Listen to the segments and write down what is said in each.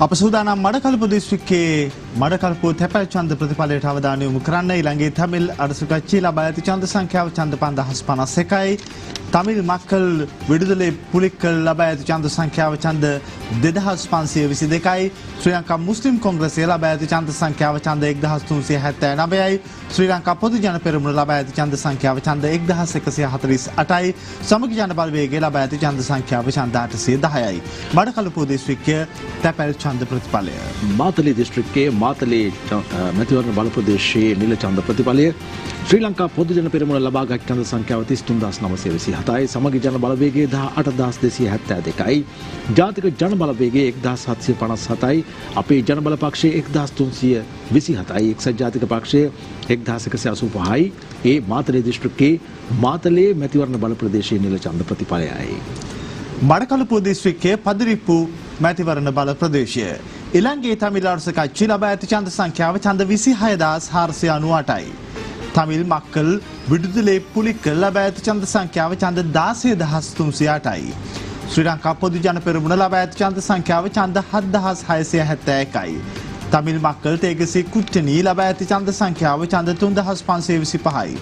අප සූදානම් මඩකලපුව දිස්ත්‍රික්කයේ මඩකලපුව තැපැල් ඡන්ද ප්‍රතිඵලයට අවධානය යොමු කරන්න. ඊළඟේ තමිල් අරසු කච්චි ලබා ඇති ඡන්ද සංඛ්‍යාව ඡන්ද 5051යි. තමිල් මක්කල් විදුලේ පුලික්කල් ලබා ඇති ඡන්ද සංඛ්‍යාව ඡන්ද 2522යි. ශ්‍රී ලංකා මුස්ලිම් කොංග්‍රසය ලබා ඇති ඡන්ද සංඛ්‍යාව ඡන්ද 1379යි. ශ්‍රී ලංකා පොදු ජන පෙරමුණ ලබා ඇති ඡන්ද සංඛ්‍යාව ඡන්ද 1148යි. සමගි ජන බලවේගය ලබා ඇති ඡන්ද සංඛ්‍යාව ඡන්ද 810යි. මඩකලපුව දිස්ත්‍රික්කයේ තැපැල් ඡන්ද ප්‍රතිඵලය. මාතලේ දිස්ත්‍රික්කයේ මාතලේ මැතිවරණ බල ප්‍රදේශයේ නිල ඡන්ද ප්‍රතිඵලය ශ්‍රී ලංකා පොදු ජන පෙරමුණ ලබාගත් ඡන්ද සංඛ්‍යාව 33927යි. සමගි ජන බලවේගය 18272යි. ජාතික ජන බලවේගය 1757යි. අපේ ජන බල පක්ෂයේ 1327යි. එක්සත් ජාතික පක්ෂයේ 1185යි. ඒ මාතලේ දිස්ත්‍රික්කයේ මාතලේ මැතිවරණ බල ප්‍රදේශයේ නිල ඡන්ද ප්‍රතිඵලයයි. මඩකලපුව දිස්ත්‍රික්කයේ පදිරිප්පු මැතිවරණ බල ප්‍රදේශය. ඉලංගේ තමිල් අරස කච්චි ලබා ඇති ඡන්ද සංඛ්‍යාව ඡන්ද 26498යි. තමිල් මක්කල් විදුලේ පුලික්කල් ලබා ඇති ඡන්ද සංඛ්‍යාව ඡන්ද 16308යි. ශ්‍රී ලංකා පොදු ජන පෙරමුණ ලබා ඇති ඡන්ද සංඛ්‍යාව ඡන්ද 7671යි. තමිල් මක්කල් තේගසී කුට්ටනී ලබා ඇති ඡන්ද සංඛ්‍යාව ඡන්ද 3525යි.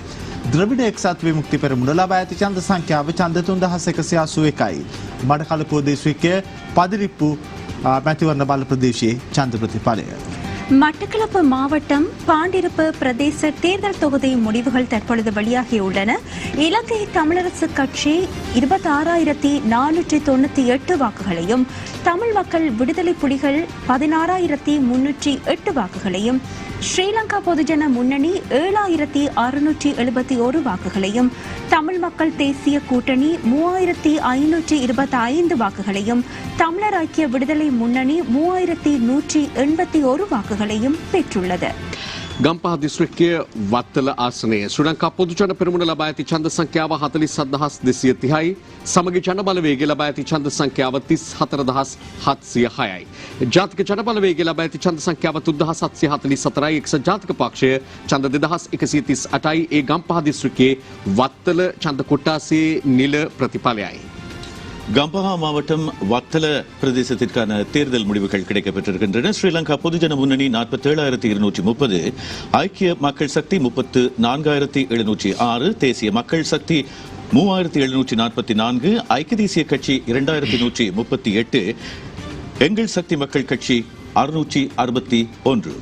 ද්‍රවිඩ එක්සත් විමුක්ති පෙරමුණ ලබා ඇති ඡන්ද සංඛ්‍යාව ඡන්ද 3181යි. මඩකලපුව දිස්ත්‍රික්කයේ පදිරිප්පු මැතිවරණ බල பிரதேசයේ ඡන්ද பிரதிඵலය. மட்டக்களப்பு மாவட்டம் பாண்டிருப்பு பிரதேச தேர்தல் தொகுதி முடிவுகள் தற்பொழுது வெளியாகியுள்ளன. இலங்கை தமிழரசு கட்சி 26,498 வாக்குகளையும், தமிழ் மக்கள் விடுதலை புலிகள் 16,308 வாக்குகளையும், ஸ்ரீலங்கா பொதுஜன முன்னணி 7,671 வாக்குகளையும், தமிழ் மக்கள் தேசிய கூட்டணி 3,525 வாக்குகளையும், தமிழர் ஐக்கிய விடுதலை முன்னணி 3,181 வாக்குகளையும் பெற்றுள்ளது. ගම්පහ දිස්ත්‍රික්කයේ වත්තල ආසනයේ ශ්‍රී ලංකා පොදු ජන පෙරමුණ ලබා ඇති ඡන්ද සංඛ්‍යාව 47230යි. සමගි ජන බලවේගය ලබා ඇති ඡන්ද සංඛ්‍යාව 34706යි. ජාතික ජන බලවේගය ලබා ඇති ඡන්ද සංඛ්‍යාව 3744යි. එක්සත් ජාතික පක්ෂය ඡන්ද 2138යි. ඒ ගම්පහ දිස්ත්‍රික්කයේ වත්තල ඡන්ද කොට්ටාසේ නිල ප්‍රතිඵලයයි. கம்பஹா மாவட்டம் வத்தல பிரதேசத்திற்கான தேர்தல் முடிவுகள் கிடைக்கப்பட்டிருக்கின்றன. ஸ்ரீலங்கா பொதுஜன முன்னணி 47,230, ஐக்கிய மக்கள் சக்தி 34,706, தேசிய மக்கள் சக்தி 3,744, ஐக்கிய தேசிய கட்சி 2,138, எங்கள் சக்தி மக்கள் கட்சி 661.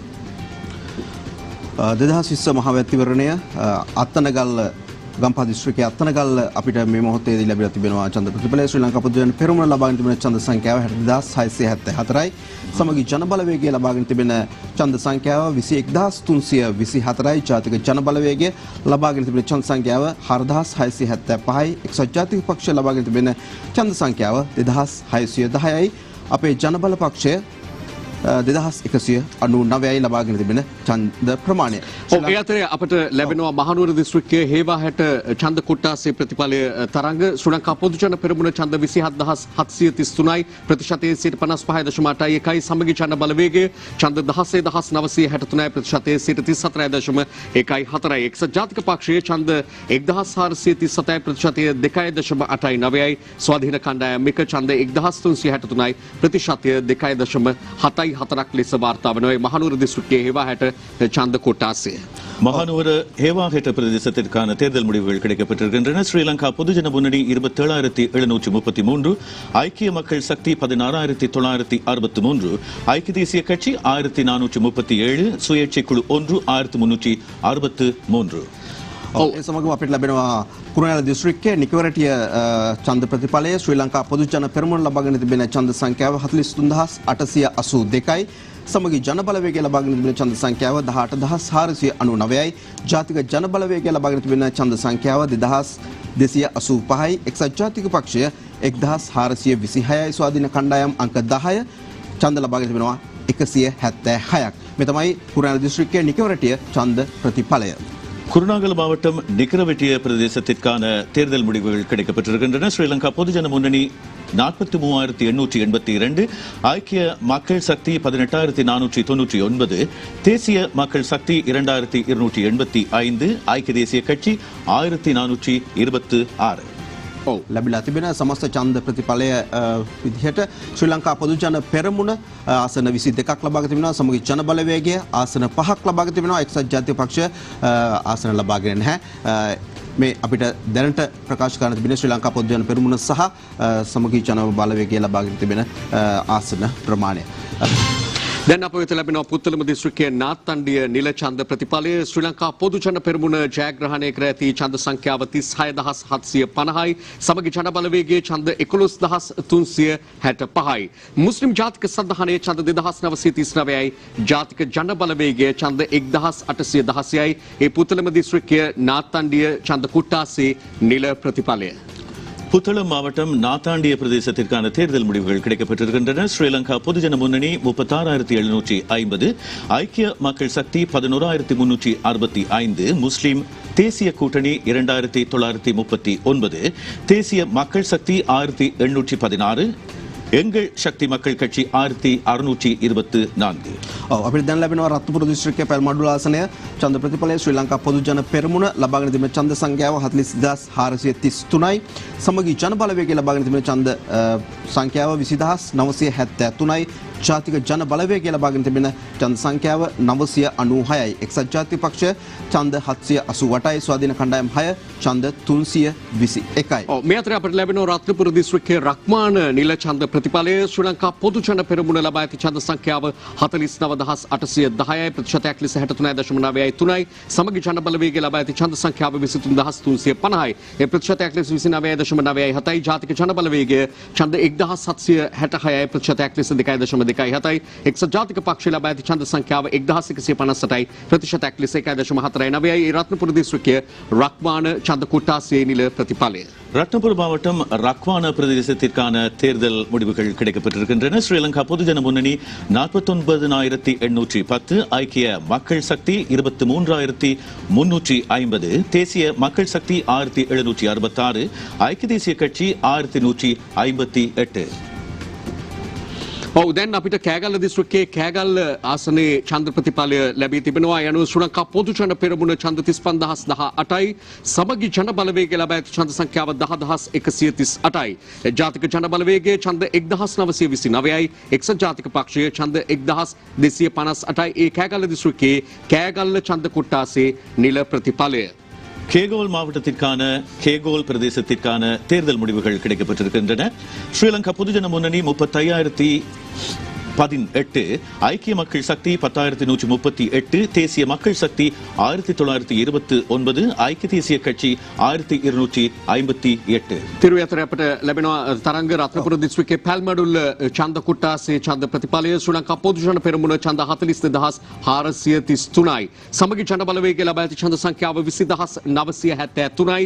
2020 මහ මැතිවරණය අත්තනගල්ල ගම්පහ දිස්ත්‍රික්කයේ අත්තනගල්ල අපිට මේ මොහොතේදී ලැබිලා තිබෙනවා ඡන්ද ප්‍රතිඵලය. ශ්‍රී ලංකා පොදු ජන පෙරමුණ ලබාගෙන තිබෙන ඡන්ද සංඛ්‍යාව 60674යි. සමගි ජන බලවේගය ලබාගෙන තිබෙන ඡන්ද සංඛ්‍යාව 21324යි. ජාතික ජන බලවේගය ලබාගෙන තිබෙන ඡන්ද සංඛ්‍යාව 4675යි. එක්සත් ජාතික පක්ෂය ලබාගෙන තිබෙන ඡන්ද සංඛ්‍යාව 2610යි. අපේ ජන බල පක්ෂය 2199යි ලබාගෙන තිබෙන ඡන්ද ප්‍රමාණය. ඒ අතරේ අපට ලැබෙනවා මහනුවර දිස්ත්‍රික්කයේ හේවාහැට ඡන්ද කොට්ටාසේ ප්‍රතිඵලය තරංග ශ්‍රී ලංකා පොදු ජන පෙරමුණ ඡන්ද 27733යි. ප්‍රතිශතයේ 55.81යි. සමගි ජන බලවේගය ඡන්ද 16963යි. ප්‍රතිශතයේ 34.14යි. එක්සත් ජාතික පක්ෂයේ ඡන්ද 1437යි. ප්‍රතිශතයේ 2.89යි. ස්වාධීන කණ්ඩායමක ඡන්ද 1363යි. ප්‍රතිශතය 2.7යි. 4ක් ලෙස වාර්තා වනවා. මහනුවර දිස්ත්‍රික්කයේ හේවාහැට ඡන්ද කොට්ටාසය. மகானுவர ஹேவாகேட்ட பிரதேசத்திற்கான தேர்தல் முடிவுகள் கிடைக்கப்பட்டிருக்கின்றன. ஸ்ரீலங்கா பொதுஜன முன்னணி 27,733, ஐக்கிய மக்கள் சக்தி 16,963, ஐக்கிய தேசிய கட்சி 1,437, சுயேட்சை குழு 1 1,363. ඒ සමගම අපිට ලැබෙනවා කුරුණෑගල දිස්ත්‍රික්කයේ නිකවරටිය ඡන්ද ප්‍රතිඵලය. ශ්‍රී ලංකා පොදු ජන පෙරමුණ ලබාගෙන තිබෙන ඡන්ද සංඛ්‍යාව 43882යි. සමගි ජන බලවේගය ලබාගෙන තිබෙන ඡන්ද සංඛ්‍යාව 18499යි. ජාතික ජන බලවේගය ලබාගෙන තිබෙන ඡන්ද සංඛ්‍යාව 2285යි. එක්සත් ජාතික පක්ෂය 1426යි. ස්වාධීන කණ්ඩායම් අංක 10 ඡන්ද ලබාගෙන තිබෙනවා 176ක්. මේ තමයි කුරුණෑගල දිස්ත්‍රික්කයේ නිකවරටිය ඡන්ද ප්‍රතිඵලය. குருநாகல் மாவட்டம் நிக்கரவெட்டிய பிரதேசத்திற்கான தேர்தல் முடிவுகள் கிடைக்கப்பட்டிருக்கின்றன. ஸ்ரீலங்கா பொதுஜன முன்னணி 43,882, ஐக்கிய மக்கள் சக்தி 18,499, தேசிய மக்கள் சக்தி 2,285, ஐக்கிய தேசிய கட்சி 1,426. ඔව්. ලැබිලා තිබෙන සමස්ත ඡන්ද ප්‍රතිඵලය විදිහට ශ්‍රී ලංකා පොදු ජන පෙරමුණ ආසන 22ක් ලබාගෙන තිබෙනවා. සමගි ජන බලවේගය ආසන 5ක් ලබාගෙන තිබෙනවා. එක්සත් ජාතික පක්ෂ ආසන ලබාගෙන නැහැ. මේ අපිට දැනට ප්‍රකාශ කරන්න තිබෙන ශ්‍රී ලංකා පොදු ජන පෙරමුණ සහ සමගි ජන බලවේගය ලබාගෙන තිබෙන ආසන ප්‍රමාණය. දැන් අප වෙත ලැබෙන පුත්තලම දිස්ත්‍රික්කයේ නාත්තණ්ඩිය නිල ඡන්ද ප්‍රතිඵලය ශ්‍රී ලංකා පොදු ජන පෙරමුණ ජයග්‍රහණය කර ඇති ඡන්ද සංඛ්‍යාව 36750යි සමගි ජන බලවේගයේ ඡන්ද 11365යි මුස්ලිම් ජාතික සන්ධානයේ ඡන්ද 2939යි ජාතික ජන බලවේගයේ ඡන්ද 1816යි ඒ පුත්තලම දිස්ත්‍රික්කයේ නාත්තණ්ඩිය ඡන්ද කුට්ටාසේ නිල ප්‍රතිඵලය புத்தளம் மாவட்டம் நாத்தாண்டிய பிரதேசத்திற்கான தேர்தல் முடிவுகள் கிடைக்கப்பட்டிருக்கின்றன. ஸ்ரீலங்கா பொதுஜன முன்னணி 36,750, ஐக்கிய மக்கள் சக்தி 11,365, முஸ்லிம் தேசிய கூட்டணி 2,939, தேசிய மக்கள் சக்தி 1,816, எங்கள் சக்தி மக்கள் கட்சி 1,624. අපිට දැන් ලැබෙනවා රත්නපුර දිස්ත්‍රික්කයේ පැල්මඩුල ආසනය ඡන්ද ප්‍රතිඵලය ශ්‍රී ලංකා පොදු ජන පෙරමුණ ලබාගෙන තිබෙන ඡන්ද සංඛ්‍යාව 40433යි. සමගි ජන බලවේගය ලබාගෙන තිබෙන ඡන්ද සංඛ්‍යාව 20973යි. ජාතික ජන බලවේගය ලබාගෙන තිබෙන ඡන්ද සංඛ්‍යාව 996යි. එක්සත් ජාතික පක්ෂ ඡන්ද 788යි. ස්වාධීන කණ්ඩායම් 6 ඡන්ද 321යි. මේ අතර අපිට ලැබෙන රත්නපුර දිස්ත්‍රික්කයේ රක්මාන නිල ඡන්ද ප්‍රතිඵලය ශ්‍රී ලංකා පොදු ජන පෙරමුණ ලබා ඇති ඡන්ද සංඛ්‍යාව 49810යි. ප්‍රතිශතයක් ලෙස 63.93යි. සමගි ජන බලවේගය ලබා ඇති ඡන්ද සංඛ්‍යාව 23350යි. ඒ ප්‍රතිශතයක් ලෙස 29.97යි. ජාතික ජන බලවේගය ඡන්ද 1766යි. ප්‍රතිශතයක් ලෙස 2.27යි. එක්සත් ජාතික පක්ෂය ලබා ඇති ඡන්ද සංඛ්‍යාව 1158යි. ප්‍රතිශතයක් ලෙස 1.49යි. ඒ රත්නපුර දිස්ත්‍රික්කයේ රක්මාන ඡන්ද කුට්ටාසේ නිල ප්‍රතිඵලය ரத்னபுர மாவட்டம் ரக்வான பிரதேசத்திற்கான தேர்தல் முடிவுகள் கிடைக்கப்பட்டிருக்கின்றன. ஸ்ரீலங்கா பொதுஜன முன்னணி 49,810, ஐக்கிய மக்கள் சக்தி 23,350, தேசிய மக்கள் சக்தி 1,766, ஐக்கிய தேசிய கட்சி 1,158. ඔව් දැන් අපිට කෑගල්ල දිස්ත්‍රික්කයේ කෑගල්ල ආසනයේ ඡන්ද ප්‍රතිඵලය ලැබී තිබෙනවා. යනු ශ්‍රී ලංකා පොදු ජන පෙරමුණ ඡන්ද 35018යි. සමගි ජන බලවේගය ලබා ඇති ඡන්ද සංඛ්‍යාව 10138යි. ජාතික ජන බලවේගයේ ඡන්ද 1929යි. එක්සත් ජාතික පක්ෂයේ ඡන්ද 1258යි. ඒ කෑගල්ල දිස්ත්‍රික්කයේ කෑගල්ල ඡන්ද කුට්ටාසේ නිල ප්‍රතිඵලය கேகோல் மாவட்டத்திற்கான கேகோல் பிரதேசத்திற்கான தேர்தல் முடிவுகள் கிடைக்கப்பட்டிருக்கின்றன. ஸ்ரீலங்கா பொதுஜன முன்னணி 30,018, ஐக்கிய மக்கள் சக்தி 10,138, தேசிய மக்கள் சக்தி 1,929, ஐக்கிய தேசிய கட்சி 1,258. තිරුව අතර අපට ලැබෙනවා තරංග රත්නපුර දිස්ත්‍රික්කයේ පැල්මඩුල්ල ඡන්ද කුට්ටාසේ ඡන්ද ප්‍රතිඵලය ශ්‍රී ලංකා පොදු ජන පෙරමුණ ඡන්ද 42433යි. සමගි ජන බලවේගය ලබා ඇති ඡන්ද සංඛ්‍යාව 20973යි.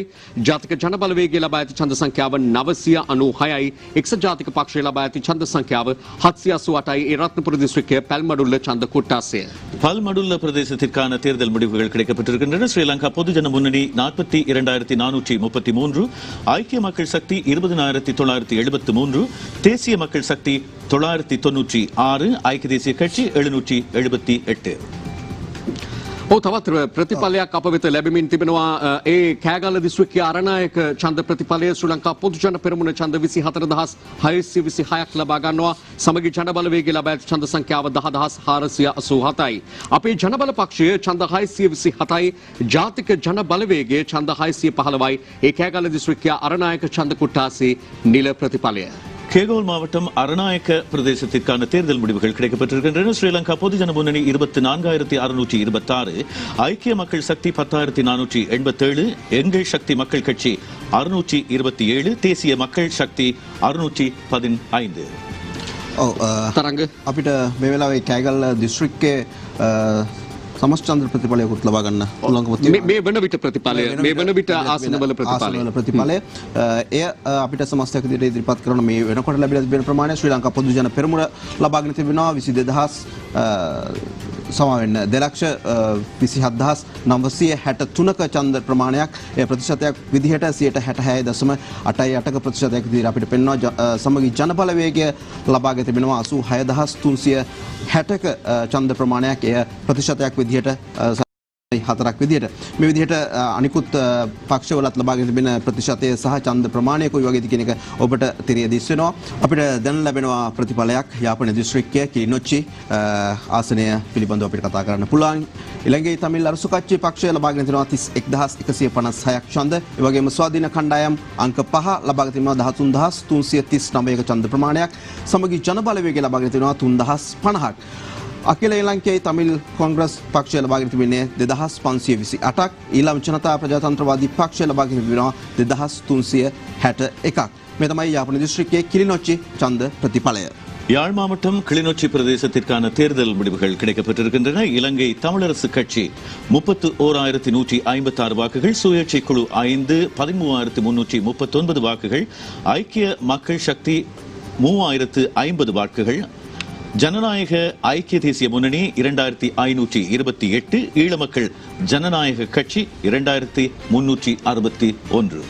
ජාතික ජන බලවේගය ලබා ඇති ඡන්ද සංඛ්‍යාව 996යි. එක්සත් ජාතික පක්ෂය ලබා ඇති ඡන්ද සංඛ්‍යාව 788යි. ඒ රත්නපුර දිස්ත්‍රික්කයේ පැල්මඩුල්ල ඡන්ද කුට්ටාසය பல்மடுல்ல பிரதேசத்திற்கான தேர்தல் முடிவுகள் கிடைக்கப்பட்டிருக்கின்றன. ஸ்ரீலங்கா பொதுஜன முன்னணி 42,433, ஐக்கிய மக்கள் சக்தி 20,973, தேசிய மக்கள் சக்தி 996, ஐக்கிய தேசிய கட்சி 778. තවත් ප්‍රතිඵලයක් අප වෙත ලැබෙමින් තිබෙනවා. ඒ කෑගල්ල දිස්ත්‍රික්කයේ අරණායක ඡන්ද ප්‍රතිඵලය ශ්‍රී ලංකා පොදු ජන පෙරමුණ ඡන්ද 24,626ක් ලබා ගන්නවා. සමගි ජන බලවේගය ලබා ඇති ඡන්ද සංඛ්‍යාව 10,487යි. අපේ ජන බල පක්ෂය ඡන්ද 627යි. ජාතික ජන බලවේගය ඡන්ද 615යි. ඒ කෑගල්ල දිස්ත්‍රික්කයේ අරණායක ඡන්ද කුට්ටාසේ නිල ප්‍රතිඵලය கேகோல் மாவட்டம் அரணாயக்க பிரதேசத்திற்கான தேர்தல் முடிவுகள் கிடைக்கப்பட்டிருக்கின்றன. ஸ்ரீலங்கா பொதுஜன முன்னணி 24,626, ஐக்கிய மக்கள் சக்தி 10,487, எங்கள் சக்தி மக்கள் கட்சி 627, தேசிய மக்கள் சக்தி 615. තරංග අපිට මේ වෙලාවේ කෑගල්ල දිස්ත්‍රික්කයේ සමස්ත ඡන්ද ප්‍රතිඵලයකුත් ලබා ගන්න පුළුවන්කම තියෙනවා. මේ වන විට ප්‍රතිඵලය මේ වන විට ආසනවල ප්‍රතිඵලය එය අපිට සමස්තයක් විදිහට ඉදිරිපත් කරන මේ වෙනකොට ලැබිලා තිබෙන ප්‍රමාණය ශ්‍රී ලංකා පොදු ජන පෙරමුණ ලබාගෙන තිබෙනවා 227,963ක ඡන්ද ප්‍රමාණයක්. ඒ ප්‍රතිශතයක් විදිහට 66.88ක ප්‍රතිශතයක් විදිහට අපිට පෙන්වනවා. සමගි ජන බලවේගය ලබාගෙන තිබෙනවා 86,360ක ඡන්ද ප්‍රමාණයක්. එය ප්‍රතිශතයක් විදිහට 4ක් විදිහට මේ විදිහට අනිකුත් පක්ෂවලත් ලබාගෙන තිබෙන ප්‍රතිශතය සහ ඡන්ද ප්‍රමාණය කොයි වගේද කියන එක ඔබට තිරිය දිස් වෙනවා. අපිට දැන් ලැබෙනවා ප්‍රතිඵලයක් යාපන දිස්ත්‍රික්කයේ කිලිනොච්චි ආසනය පිළිබඳව අපිට කතා කරන්න පුළුවන්. ඉලංගේ තමිල් අරසු කච්චි පක්ෂය ලබාගෙන තිනවා 31156ක් ඡන්ද. ඒ වගේම ස්වාධීන කණ්ඩායම් අංක 5 ලබාගෙන තිනවා 13339ක ඡන්ද ප්‍රමාණයක්. සමගි ජන බලවේගය ලබාගෙන තිනවා 3050ක්. අකිල ඊලංකේ තමිල් කොංග්‍රස් පක්ෂය ලබාගෙන තිබෙන්නේ 2528ක්. ඊළම ජනතා ප්‍රජාතන්ත්‍රවාදී පක්ෂය ලබාගෙන තිබෙනවා 2361ක්. මේ තමයි යාපන දිස්ත්‍රික්කයේ කිලිනොච්චි ඡන්ද பிரதிபலය. யாழ் மாவட்டம் கிளிநொச்சி பிரதேசத்திற்கான தேர்தல் முடிவுகள் கிடைக்கப்பட்டிருக்கின்றன. இலங்கை தமிழரசு கட்சி 31,156 வாக்குகள், சுயேட்சை குழு 5 13,339 வாக்குகள், ஐக்கிய மக்கள் சக்தி 3,050 வாக்குகள், ஜனநாயக ஐக்கிய தேசிய முன்னணி 2,528, ஈழ மக்கள் ஜனநாயக கட்சி 2,361.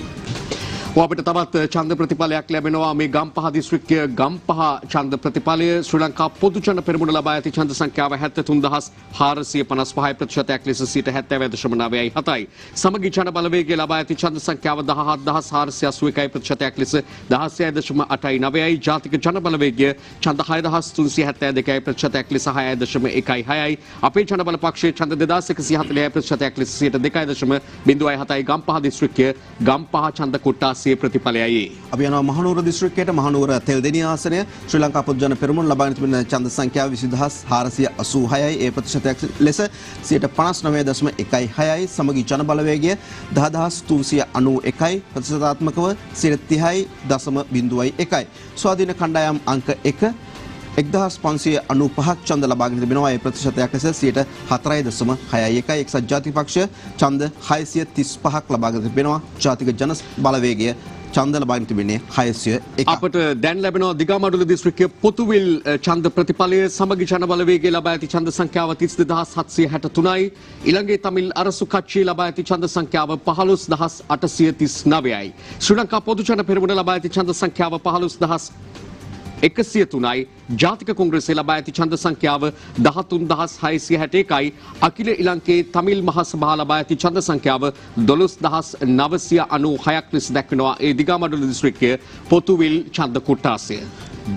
අපිට තවත් ඡන්ද ප්‍රතිඵලයක් ලැබෙනවා මේ ගම්පහ දිස්ත්‍රික්කයේ ගම්පහ ඡන්ද ප්‍රතිඵලය ශ්‍රී ලංකා පොදු ජන පෙරමුණ ලබා ඇති ඡන්ද සංඛ්‍යාව 73455 ප්‍රතිශතයක් ලෙස 70.97යි. සමගි ජන බලවේගය ලබා ඇති ඡන්ද සංඛ්‍යාව 17481 ප්‍රතිශතයක් ලෙස 16.89යි. ජාතික ජන බලවේගය ඡන්ද 6372 ප්‍රතිශතයක් ලෙස 6.16යි. අපේ ජන බල පක්ෂයේ ඡන්ද 2140 ප්‍රතිශතයක් ලෙස 2.07යි. ගම්පහ දිස්ත්‍රික්කයේ ගම්පහ ඡන්ද කොට්ටාස ප්‍රතිඵලයයි. අපි යනවා මහනුවර දිස්ත්‍රික්කයට. මහනුවර තෙල්දෙණිය ආසනය ශ්‍රී ලංකා පොදු ජන පෙරමුණ ලබාගෙන තිබෙන ඡන්ද සංඛ්‍යාව 20486යි. ඒ ප්‍රතිශතයක් ලෙස 59.16යි. සමගි ජන බලවේගය 10391යි. ප්‍රතිශතාත්මකව 30.01යි. ස්වාධීන කණ්ඩායම් අංක 1 1595ක් ඡන්ද ලබාගෙන තිබෙනවා. ඒ ප්‍රතිශතයක් ලෙස 4.61යි. එක්සත් ජාතික පක්ෂය ඡන්ද 635ක් ලබාගෙන තිබෙනවා. ජාතික ජන බලවේගය ඡන්ද ලබාගෙන තිබෙන්නේ 601ක්. අපට දැන් ලැබෙනවා දිගමඩුල්ල දිස්ත්‍රික්කයේ පොතුවිල් ඡන්ද ප්‍රතිඵලය. සමගි ජන බලවේගය ලබා ඇති ඡන්ද සංඛ්‍යාව 32763යි. ඊළඟේ තමිල් අරසු කච්චි ලබා ඇති ඡන්ද සංඛ්‍යාව 15839යි. ශ්‍රී ලංකා පොදු ජන පෙරමුණ ලබා ඇති ඡන්ද සංඛ්‍යාව 15103යි. ජාතික කොංග්‍රසය ලබා ඇති ඡන්ද සංඛ්‍යාව 13661යි. අකිල ඉලංකේ තමිල් මහසභාව ලබා ඇති ඡන්ද සංඛ්‍යාව 12996ක් ලෙස දැක්වෙනවා. ඒ දිගමඩුල්ල දිස්ත්‍රික්කයේ පොතුවිල් ඡන්ද කොට්ටාසය.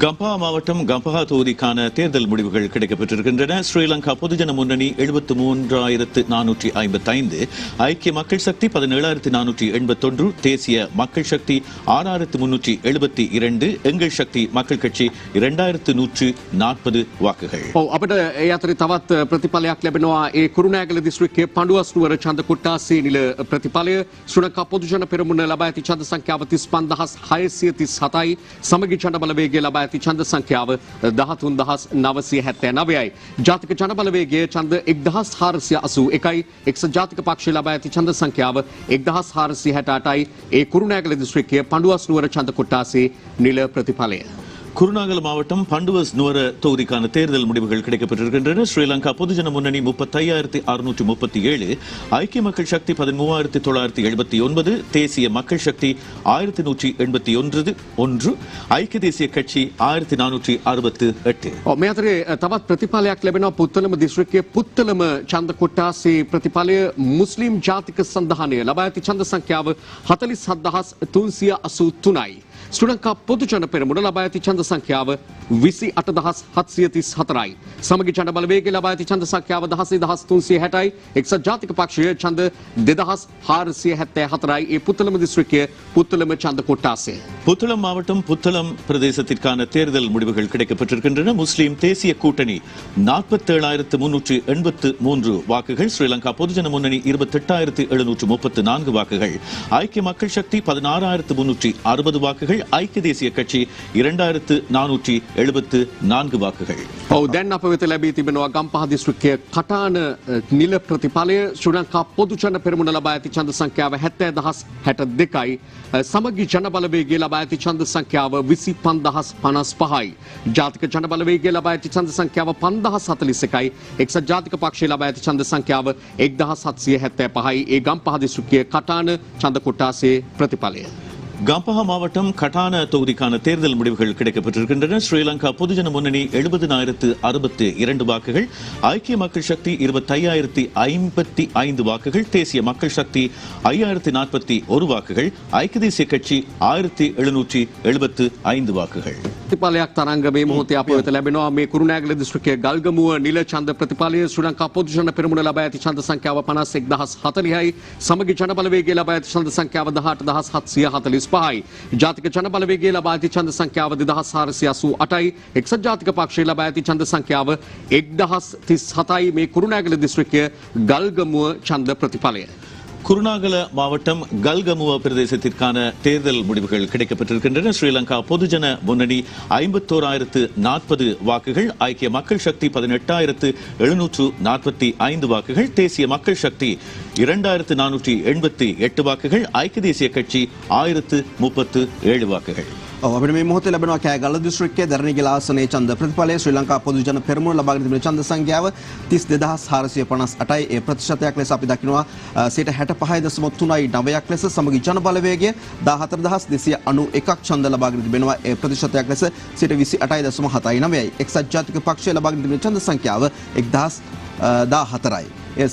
கம்பா மாவட்டம் கம்பஹா தொகுதிக்கான தேர்தல் முடிவுகள் கிடைக்கப்பட்டிருக்கின்றன. ஸ்ரீலங்கா பொதுஜன முன்னணி 73,455, ஐக்கிய மக்கள் சக்தி 17,481, தேசிய மக்கள் சக்தி 6,372, எங்கள் சக்தி மக்கள் கட்சி 2,140 வாக்குகள். අපිට ඒ අතරේ තවත් ප්‍රතිඵලයක් ලැබෙනවා. ඒ කුරුණෑගල දිස්ත්‍රික්කයේ පඬුවස් නුවර ඡන්ද කොට්ටාසේ නිල ප්‍රතිඵලය. ශ්‍රී ලංකා පොදු ජන පෙරමුණ ලබා ඇති ඡන්ද සංඛ්‍යාව 35637යි. සමගි ජන බලවේගය ලබා ඇති ඡන්ද සංඛ්‍යාව 13979යි. ජාතික ජන බලවේගයේ ඡන්ද 1481යි. එක්සත් ජාතික පක්ෂය ලබා ඇති ඡන්ද සංඛ්‍යාව 1468යි. ඒ කුරුණෑගල දිස්ත්‍රික්කයේ පඬුවස් නුවර ඡන්ද කොට්ටාසේ නිල ප්‍රතිඵලය. குருநாகல் மாவட்டம் பண்டுவஸ் நுவர தொகுதிக்கான தேர்தல் முடிவுகள் கிடைக்கப்பட்டிருக்கின்றன. ஸ்ரீலங்கா பொதுஜன முன்னணி 35,637, ஐக்கிய மக்கள் சக்தி 13,979, தேசிய மக்கள் சக்தி 1,181, ஐக்கிய தேசிய கட்சி 1,468. මේ අතරේ තවත් ප්‍රතිඵලයක් ලැබෙනවා. පුත්තලම දිස්ත්‍රික්කයේ පුත්තලම ඡන්ද කොට්ටාසේ ප්‍රතිඵලය. මුස්ලිම් ජාතික සන්ධානය ලබා ඇති ඡන්ද සංඛ්‍යාව 47383යි. ශ්‍රී ලංකා පොදු ජන පෙරමුණ ලබා ඇති ඡන්ද සංඛ්‍යාව 28734යි. සමගි ජන බලවේගය ලබා ඇති ඡන්ද සංඛ්‍යාව 16360යි. එක්සත් ජාතික පක්ෂය ඡන්ද 2474යි. ඒ පුත්තලම දිස්ත්‍රික්කයේ පුත්තලම ඡන්ද කොට්ටාසය. புத்தளம் மாவட்டம் புத்தளம் பிரதேசத்திற்கான தேர்தல் முடிவுகள் கிடைக்கப்பட்டிருக்கின்றன. முஸ்லிம் தேசிய கூட்டணி 47,383 வாக்குகள், ஸ்ரீலங்கா பொதுஜன முன்னணி 28,734 வாக்குகள், ஐக்கிய மக்கள் சக்தி 16,360 வாக்குகள், ஐக்கிய தேசிய கட்சி 2,474 வாக்குகள். දැන් අප වෙත ලැබී තිබෙනවා ගම්පහ දිස්ත්‍රික්කයේ කටාන නිල ප්‍රතිඵලය. ශ්‍රී ලංකා පොදු ජන පෙරමුණ ලබා ඇති ඡන්ද සංඛ්‍යාව 70,062යි. සමගි ජන බලවේගය ලබා ඇති ඡන්ද සංඛ්‍යාව 25,055යි. ජාතික ජන බලවේගය ලබා ඇති ඡන්ද සංඛ්‍යාව 5,041යි. එක්සත් ජාතික පක්ෂය ලබා ඇති ඡන්ද සංඛ්‍යාව 1,775යි. ඒ ගම්පහ දිස්ත්‍රික්කයේ කටාන ඡන්ද කොට්ටාසේ ප්‍රතිඵලය. கம்பஹா மாவட்டம் கட்டான தொகுதிக்கான தேர்தல் முடிவுகள் கிடைக்கப்பட்டிருக்கின்றன. ஸ்ரீலங்கா பொதுஜன முன்னணி 70,062 வாக்குகள், ஐக்கிய மக்கள் சக்தி 25,055 வாக்குகள், தேசிய மக்கள் சக்தி 5,041 வாக்குகள், ஐக்கிய தேசிய கட்சி 1,775 வாக்குகள். ප්‍රතිඵලයක් තරංග මේ මොහොතේ අප වෙත ලැබෙනවා. මේ කුරුණෑගල දිස්ත්‍රික්කයේ ගල්ගමුව නිල ඡන්ද ප්‍රතිඵලය ශ්‍රී ලංකා පොදු ජන පෙරමුණ ලබා ඇති ඡන්ද සංඛ්‍යාව 51,040යි. සමගි ජන බලවේගය ලබා ඇති ඡන්ද සංඛ්‍යාව 18,745යි. ජාතික ජන බලවේගය ලබා ඇති ඡන්ද සංඛ්‍යාව 2,488යි. එක්සත් ජාතික පක්ෂය ලබා ඇති ඡන්ද සංඛ්‍යාව 1,037යි. මේ කුරුණෑගල දිස්ත්‍රික්කයේ ගල්ගමුව ඡන්ද ප්‍රතිඵලය. குருநாகல மாவட்டம் கல்கமுவ பிரதேசத்திற்கான தேர்தல் முடிவுகள் கிடைக்கப்பட்டிருக்கின்றன. ஸ்ரீலங்கா பொதுஜன முன்னணி 51,040 வாக்குகள், ஐக்கிய மக்கள் சக்தி 18,745 வாக்குகள், தேசிய மக்கள் சக்தி 2,488 வாக்குகள், ஐக்கிய தேசிய கட்சி 1,037 வாக்குகள். අපිට මේ මොහොතේ ලැබෙනවා කෑගල්ල දිස්ත්‍රික්කයේ දරණිගල ආසනයේ ඡන්ද ප්‍රතිඵලය ශ්‍රී ලංකා පොදු ජන පෙරමුණ ලබාගෙන තිබෙන ඡන්ද සංඛ්‍යාව 32,458යි. ඒ ප්‍රතිශතයක් ලෙස අපි දකිනවා 65.39ක් ලෙස සමගි ජන බලවේගය 14,291ක් ඡන්ද ලබාගෙන තිබෙනවා. ඒ ප්‍රතිශතයක් ලෙස 28.79යි. එක්සත් ජාතික පක්ෂය ලබාගෙන තිබෙන ඡන්ද සංඛ්‍යාව 1,014යි. ඒ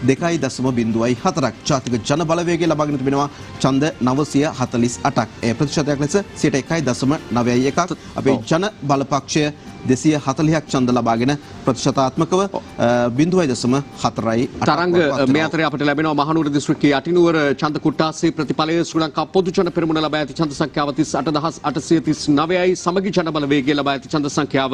2.04ක්. ජාතික ජන බලවේගය ලබාගෙන තිබෙනවා ඡන්ද 948ක්. ඒ ප්‍රතිශතයක් ලෙස 1.91ක්. අපේ ජන බල පක්ෂය 240ක් ඡන්ද ලබාගෙන ප්‍රතිශතාත්මකව 0.4යි. තරංග මේ අතරේ අපට ලැබෙනවා මහනුවර දිස්ත්‍රික්කයේ අටිනුවර ඡන්ද කුට්ටාසේ ප්‍රතිඵලය ශ්‍රී ලංකා පොදු ජන පෙරමුණ ලබා ඇති ඡන්ද සංඛ්‍යාව 38,839යි. සමගි ජන බලවේගය ලබා ඇති ඡන්ද සංඛ්‍යාව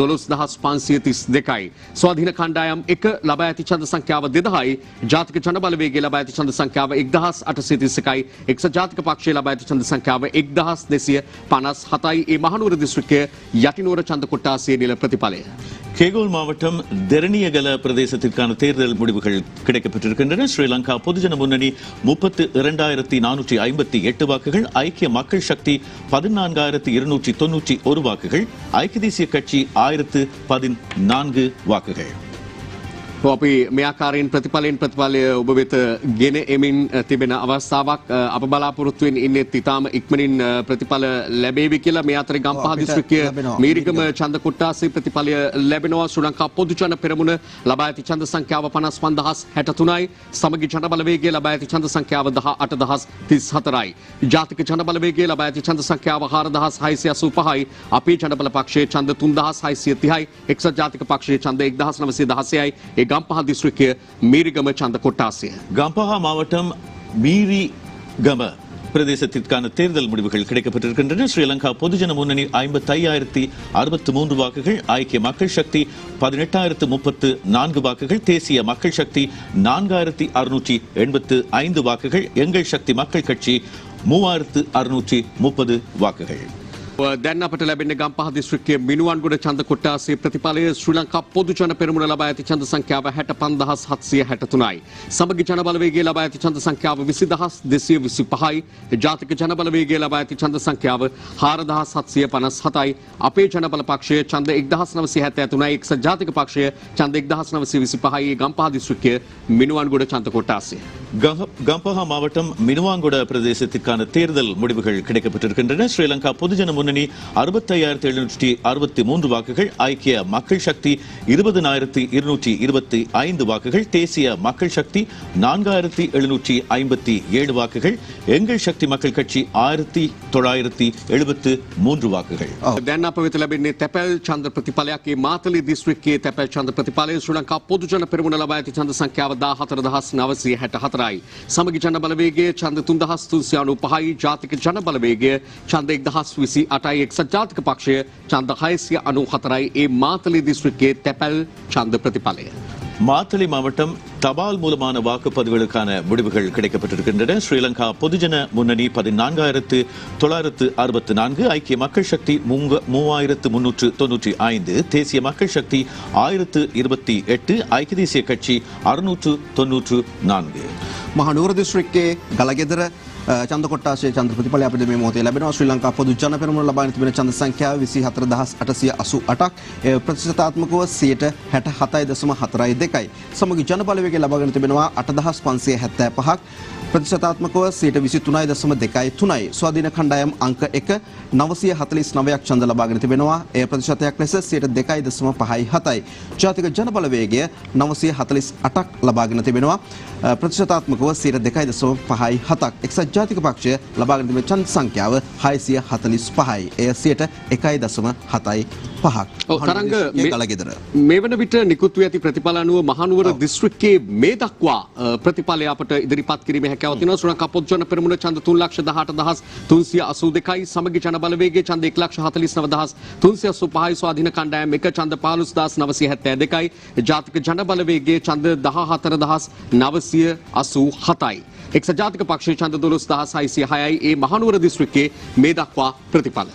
12,532යි. ස්වාධීන කණ්ඩායම් 1 ලබා ඇති ඡන්ද සංඛ්‍යාව 2,000යි. ජාතික ජන බලවේගය ලබා ඇති ඡන්ද සංඛ්‍යාව 1,831යි. එක්සත් ජාතික පක්ෂය ලබා ඇති ඡන්ද සංඛ්‍යාව 1,257යි. ඒ මහනුවර දිස්ත්‍රික්කයේ යටිනුවර ඡන්ද කුට්ටාසේ නිල ප්‍රතිඵලය. கேகோல் மாவட்டம் தெரணியகல பிரதேசத்திற்கான தேர்தல் முடிவுகள் கிடைக்கப்பட்டிருக்கின்றன. ஸ்ரீலங்கா பொதுஜன முன்னணி 32,458 வாக்குகள், ஐக்கிய மக்கள் சக்தி 14,291 வாக்குகள், ஐக்கிய தேசிய கட்சி 1,014 வாக்குகள். අපි මේ ආකාරයෙන් ප්‍රතිඵලයෙන් ප්‍රතිඵලය ඔබ වෙත ගෙන එමින් තිබෙන අවස්ථාවක්. අප බලාපොරොත්තු වෙන ඉන්නේ ඉතාම ඉක්මනින් ප්‍රතිඵල ලැබේවි කියලා. මේ අතරේ ගම්පහ දිස්ත්‍රික්කයේ මීරිගම ඡන්ද කොට්ටාසේ ප්‍රතිඵලය ලැබෙනවා. ශ්‍රී ලංකා පොදු ජන පෙරමුණ ලබා ඇති ඡන්ද සංඛ්‍යාව 55,063යි. සමගි ජන බලවේගය ලබා ඇති ඡන්ද සංඛ්‍යාව 18,034යි. ජාතික ජන බලවේගය ලබා ඇති ඡන්ද සංඛ්‍යාව 4,685යි. අපේ ජන බල පක්ෂයේ ඡන්ද 3,630යි. එක්සත් ජාතික පක්ෂයේ ඡන්ද 1,916යි. ගම්පහ දිස්ත්‍රික්කයේ මීරිගම ඡන්ද කොට්ටාසය. கம்பஹா மாவட்டம் மீரிகம பிரதேசத்திற்கான தேர்தல் முடிவுகள் கிடைக்கப்பட்டிருக்கின்றன. ஸ்ரீலங்கா பொதுஜன முன்னணி 55,063 வாக்குகள், ஐக்கிய மக்கள் சக்தி 18,034 வாக்குகள், தேசிய மக்கள் சக்தி 4,685 வாக்குகள், எங்கள் சக்தி மக்கள் கட்சி 3,630 வாக்குகள். දැන් අපට ලැබෙන්නේ ගම්පහ දිස්ත්‍රික්කයේ මිනුවන්ගොඩ ඡන්ද කොට්ටාසේ ප්‍රතිඵලය ශ්‍රී ලංකා පොදු ජන පෙරමුණ ලබා ඇති ඡන්ද සංඛ්‍යාව 65,763යි. සමගි ජන බලවේගය ලබා ඇති ඡන්ද සංඛ්‍යාව 20,225යි. ජාතික ජන බලවේගය ලබා ඇති ඡන්ද සංඛ්‍යාව 4,757යි. අපේ ජන බල පක්ෂය ඡන්ද 1,973යි. එක්සත් ජාතික පක්ෂය ඡන්ද 1,925යි. ගම්පහ දිස්ත්‍රික්කයේ මිනුවන්ගොඩ ඡන්ද කොට්ටාසේ. கம்பஹா மாவட்டம் மினுவாங்கொட பிரதேசத்திற்கான தேர்தல் முடிவுகள் கிடைக்கப்பட்டிருக்கின்றன. ஸ்ரீலங்கா பொதுஜன முன்னணி 65,763 வாக்குகள், ஐக்கிய மக்கள் சக்தி 20,225 வாக்குகள், தேசிய மக்கள் சக்தி 4,757 வாக்குகள், எங்கள் சக்தி மக்கள் கட்சி 1,973 வாக்குகள். දැන් අප වෙත ලැබෙන්නේ තැපැල් ඡන්ද ප්‍රතිඵලයක්. මේ මාතලේ දිස්ත්‍රික්කයේ තැපැල් ඡන්ද ප්‍රතිඵලය ශ්‍රී ලංකා පොදු ජන පෙරමුණ ලබා ඇති ඡන්ද සංඛ්‍යාව 14,964යි. සමගි ජන බලවේගය ඡන්ද 3,395යි. ජාතික ජන බලවේගය ඡන්ද 1,028යි. එක්සත් ජාතික පක්ෂය ඡන්ද 694යි. ඒ මාතලේ දිස්ත්‍රික්කයේ තැපැල් ඡන්ද ප්‍රතිඵලය. மாத்தளை மாவட்டம் தபால் மூலமான வாக்குப்பதிவுகளுக்கான முடிவுகள் கிடைக்கப்பட்டிருக்கின்றன. ஸ்ரீலங்கா பொதுஜன முன்னணி 14,964, ஐக்கிய மக்கள் சக்தி 3,395, தேசிய மக்கள் சக்தி 1,028, ஐக்கிய தேசிய கட்சி 694. මහනුවර දිස්ත්‍රික්කයේ ගලගෙදර ඡන්ද කොට්ටාසේ ඡන්ද ප්‍රතිඵලය අපිට මේ මොහොතේ ලැබෙනවා. ශ්‍රී ලංකා පොදු ජන පෙරමුණ ලබාගෙන තිබෙන ඡන්ද සංඛ්‍යාව 24,888ක්. ප්‍රතිශතාත්මකව 67.42යි. සමගි ජන බලවේගය ලබාගෙන තිබෙනවා 8,575ක්. ප්‍රතිශතාත්මකව 23.3යි. ස්වාධීන කණ්ඩායම් අංක 1 949ක් ඡන්ද ලබාගෙන තිබෙනවා. එය ප්‍රතිශතයක් ලෙස 2.57යි. ජාතික ජනබලවේගය 948ක් ලබාගෙන තිබෙනවා. ප්‍රතිශතාත්මකව 2.57ක්. එක්සත් ජාතික පක්ෂය ලබාගෙන තිබෙන ඡන්ද සංඛ්‍යාව 645යි. එය 1.75ක්. තරංග ගලගෙදර මේ වන විට නිකුත් වී ඇති ප්‍රතිඵල අනුව මහනුවර දිස්ත්‍රික්කයේ මේ දක්වා ප්‍රතිඵලය අපට ඉදිරිපත් කිරීමේ හැකියාව තියෙනවා. ශ්‍රී ලංකා පොදු ජන පෙරමුණ ඡන්ද 3,18,382යි. සමගි ජන බලවේගයේ ඡන්ද 1,49,385යි. ස්වාධීන කණ්ඩායම් 1 ඡන්ද 15,972යි. ජාතික ජන බලවේගයේ ඡන්ද 14,987යි. එක්සත් ජාතික පක්ෂයේ ඡන්ද 12,606යි. ඒ මහනුවර දිස්ත්‍රික්කයේ මේ දක්වා ප්‍රතිඵල.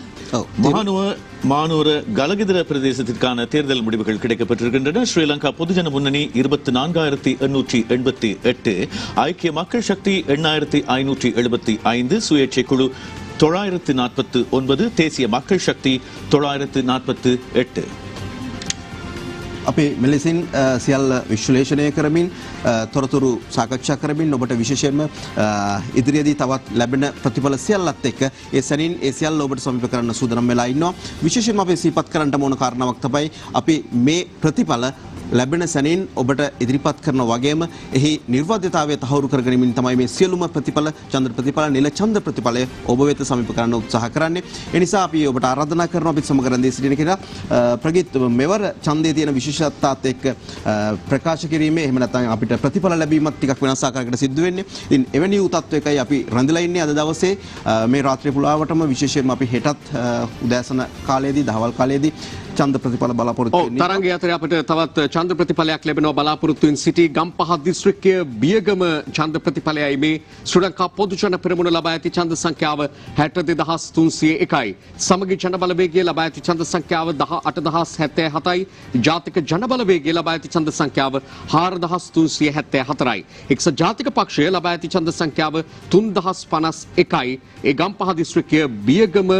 மானூர கலகிதர பிரதேசத்திற்கான தேர்தல் முடிவுகள் கிடைக்கப்பட்டிருக்கின்றன. ஸ்ரீலங்கா பொதுஜன முன்னணி 24,888, ஐக்கிய மக்கள் சக்தி 8,575, சுயேட்சை குழு 949, தேசிய மக்கள் சக்தி 948. අපි මෙලෙසින් සියල්ල විශ්ලේෂණය කරමින් තොරතුරු සාකච්ඡා කරමින් ඔබට විශේෂයෙන්ම ඉදිරියේදී තවත් ලැබෙන ප්‍රතිඵල සියල්ලත් එක්ක ඒ සැනින් ඒ සියල්ල ඔබට සමීප කරන්න සූදානම් වෙලා ඉන්නවා. විශේෂයෙන්ම අපි සිහිපත් කරන්න ඕන කාරණාවක් තමයි අපි මේ ප්‍රතිඵල ලැබෙන සැනින් ඔබට ඉදිරිපත් කරන වගේම එහි නිර්වාද්‍යතාවය තහවුරු කර ගැනීමෙන් තමයි මේ සියලුම ප්‍රතිඵල චන්ද්‍ර ප්‍රතිඵල නිල ඡන්ද ප්‍රතිඵලය ඔබ වෙත සමීප කරන්න උත්සාහ කරන්නේ. ඒ නිසා අපි ඔබට ආරාධනා කරනවා අපිත් සමග රැඳී සිටින කියලා ප්‍රගීත් මෙවර ඡන්දයේ තියෙන විශේෂත්වات එක්ක ප්‍රකාශ කිරීමේ එහෙම නැත්නම් අපිට ප්‍රතිඵල ලැබීමත් ටිකක් වෙනස් ආකාරයකට සිද්ධ වෙන්නේ. ඉතින් එවැනි වූ තත්වයකයි අපි රැඳිලා ඉන්නේ අද දවසේ මේ රාත්‍රී පුලාවටම විශේෂයෙන්ම අපි හෙටත් උදෑසන කාලයේදී දහවල් කාලයේදී ඡන්ද ප්‍රතිඵල බලාපොරොත්තු වෙන්නේ. තරංගය අතරේ අපිට තවත් ඡන්ද ප්‍රතිඵලයක් ලැබෙනවා බලාපොරොත්තු වෙන සිටි ගම්පහ දිස්ත්‍රික්කයේ බියගම ඡන්ද ප්‍රතිඵලයයි මේ. ශ්‍රී ලංකා පොදු ජන පෙරමුණ ලබා ඇති ඡන්ද සංඛ්‍යාව 62,301යි. සමගි ජන බලවේගය ලබා ඇති ඡන්ද සංඛ්‍යාව 18,077යි. ජාතික ජන බලවේගය ලබා ඇති ඡන්ද සංඛ්‍යාව 4,374යි. එක්සත් ජාතික පක්ෂය ලබා ඇති ඡන්ද සංඛ්‍යාව 3,051යි. ඒ ගම්පහ දිස්ත්‍රික්කයේ බියගම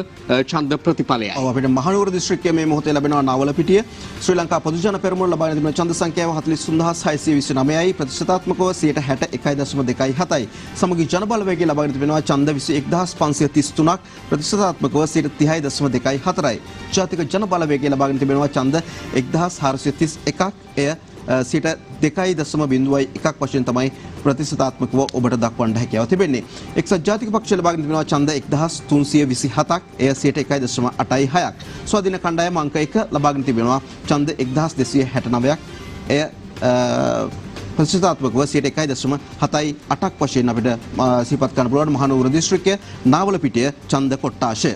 ඡන්ද ප්‍රතිඵලයයි. ඔව් අපිට මහනුවර දිස්ත්‍රික්කයේ මේ මොහොතේ ලැබෙනවා නාවලපිටිය. ශ්‍රී ලංකා පොදු ජන පෙරමුණ ලබා තිබෙන ඡන්ද සංඛ්‍යාව 43,629යි. ප්‍රතිශතාත්මකව 61.27යි. සමගි ජන බලවේගය ලබා තිබෙනවා ඡන්ද 21,533ක්. ප්‍රතිශතාත්මකව 30.24යි. ජාතික ජන බලවේගය ලබා තිබෙනවා ඡන්ද 1,431ක්. එය 2.01ක් වශයෙන් තමයි ප්‍රතිශතාත්මකව ඔබට දක්වන්න හැකියාව තිබෙන්නේ. එක්සත් ජාතික පක්ෂය ලබා තිබෙනවා ඡන්ද 1,327ක්. එය 1.1.86ක්. ස්වාධීන කණ්ඩායම අංක 1 ලබාගෙන තිබෙනවා ඡන්ද 1,269ක්. එය ප්‍රතිශතාත්මකව 1.1.78ක් වශයෙන් අපිට සිහිපත් කරන්න පුළුවන්. මහනුවර දිස්ත්‍රික්කය නාවලපිටිය ඡන්ද කොට්ටාශය.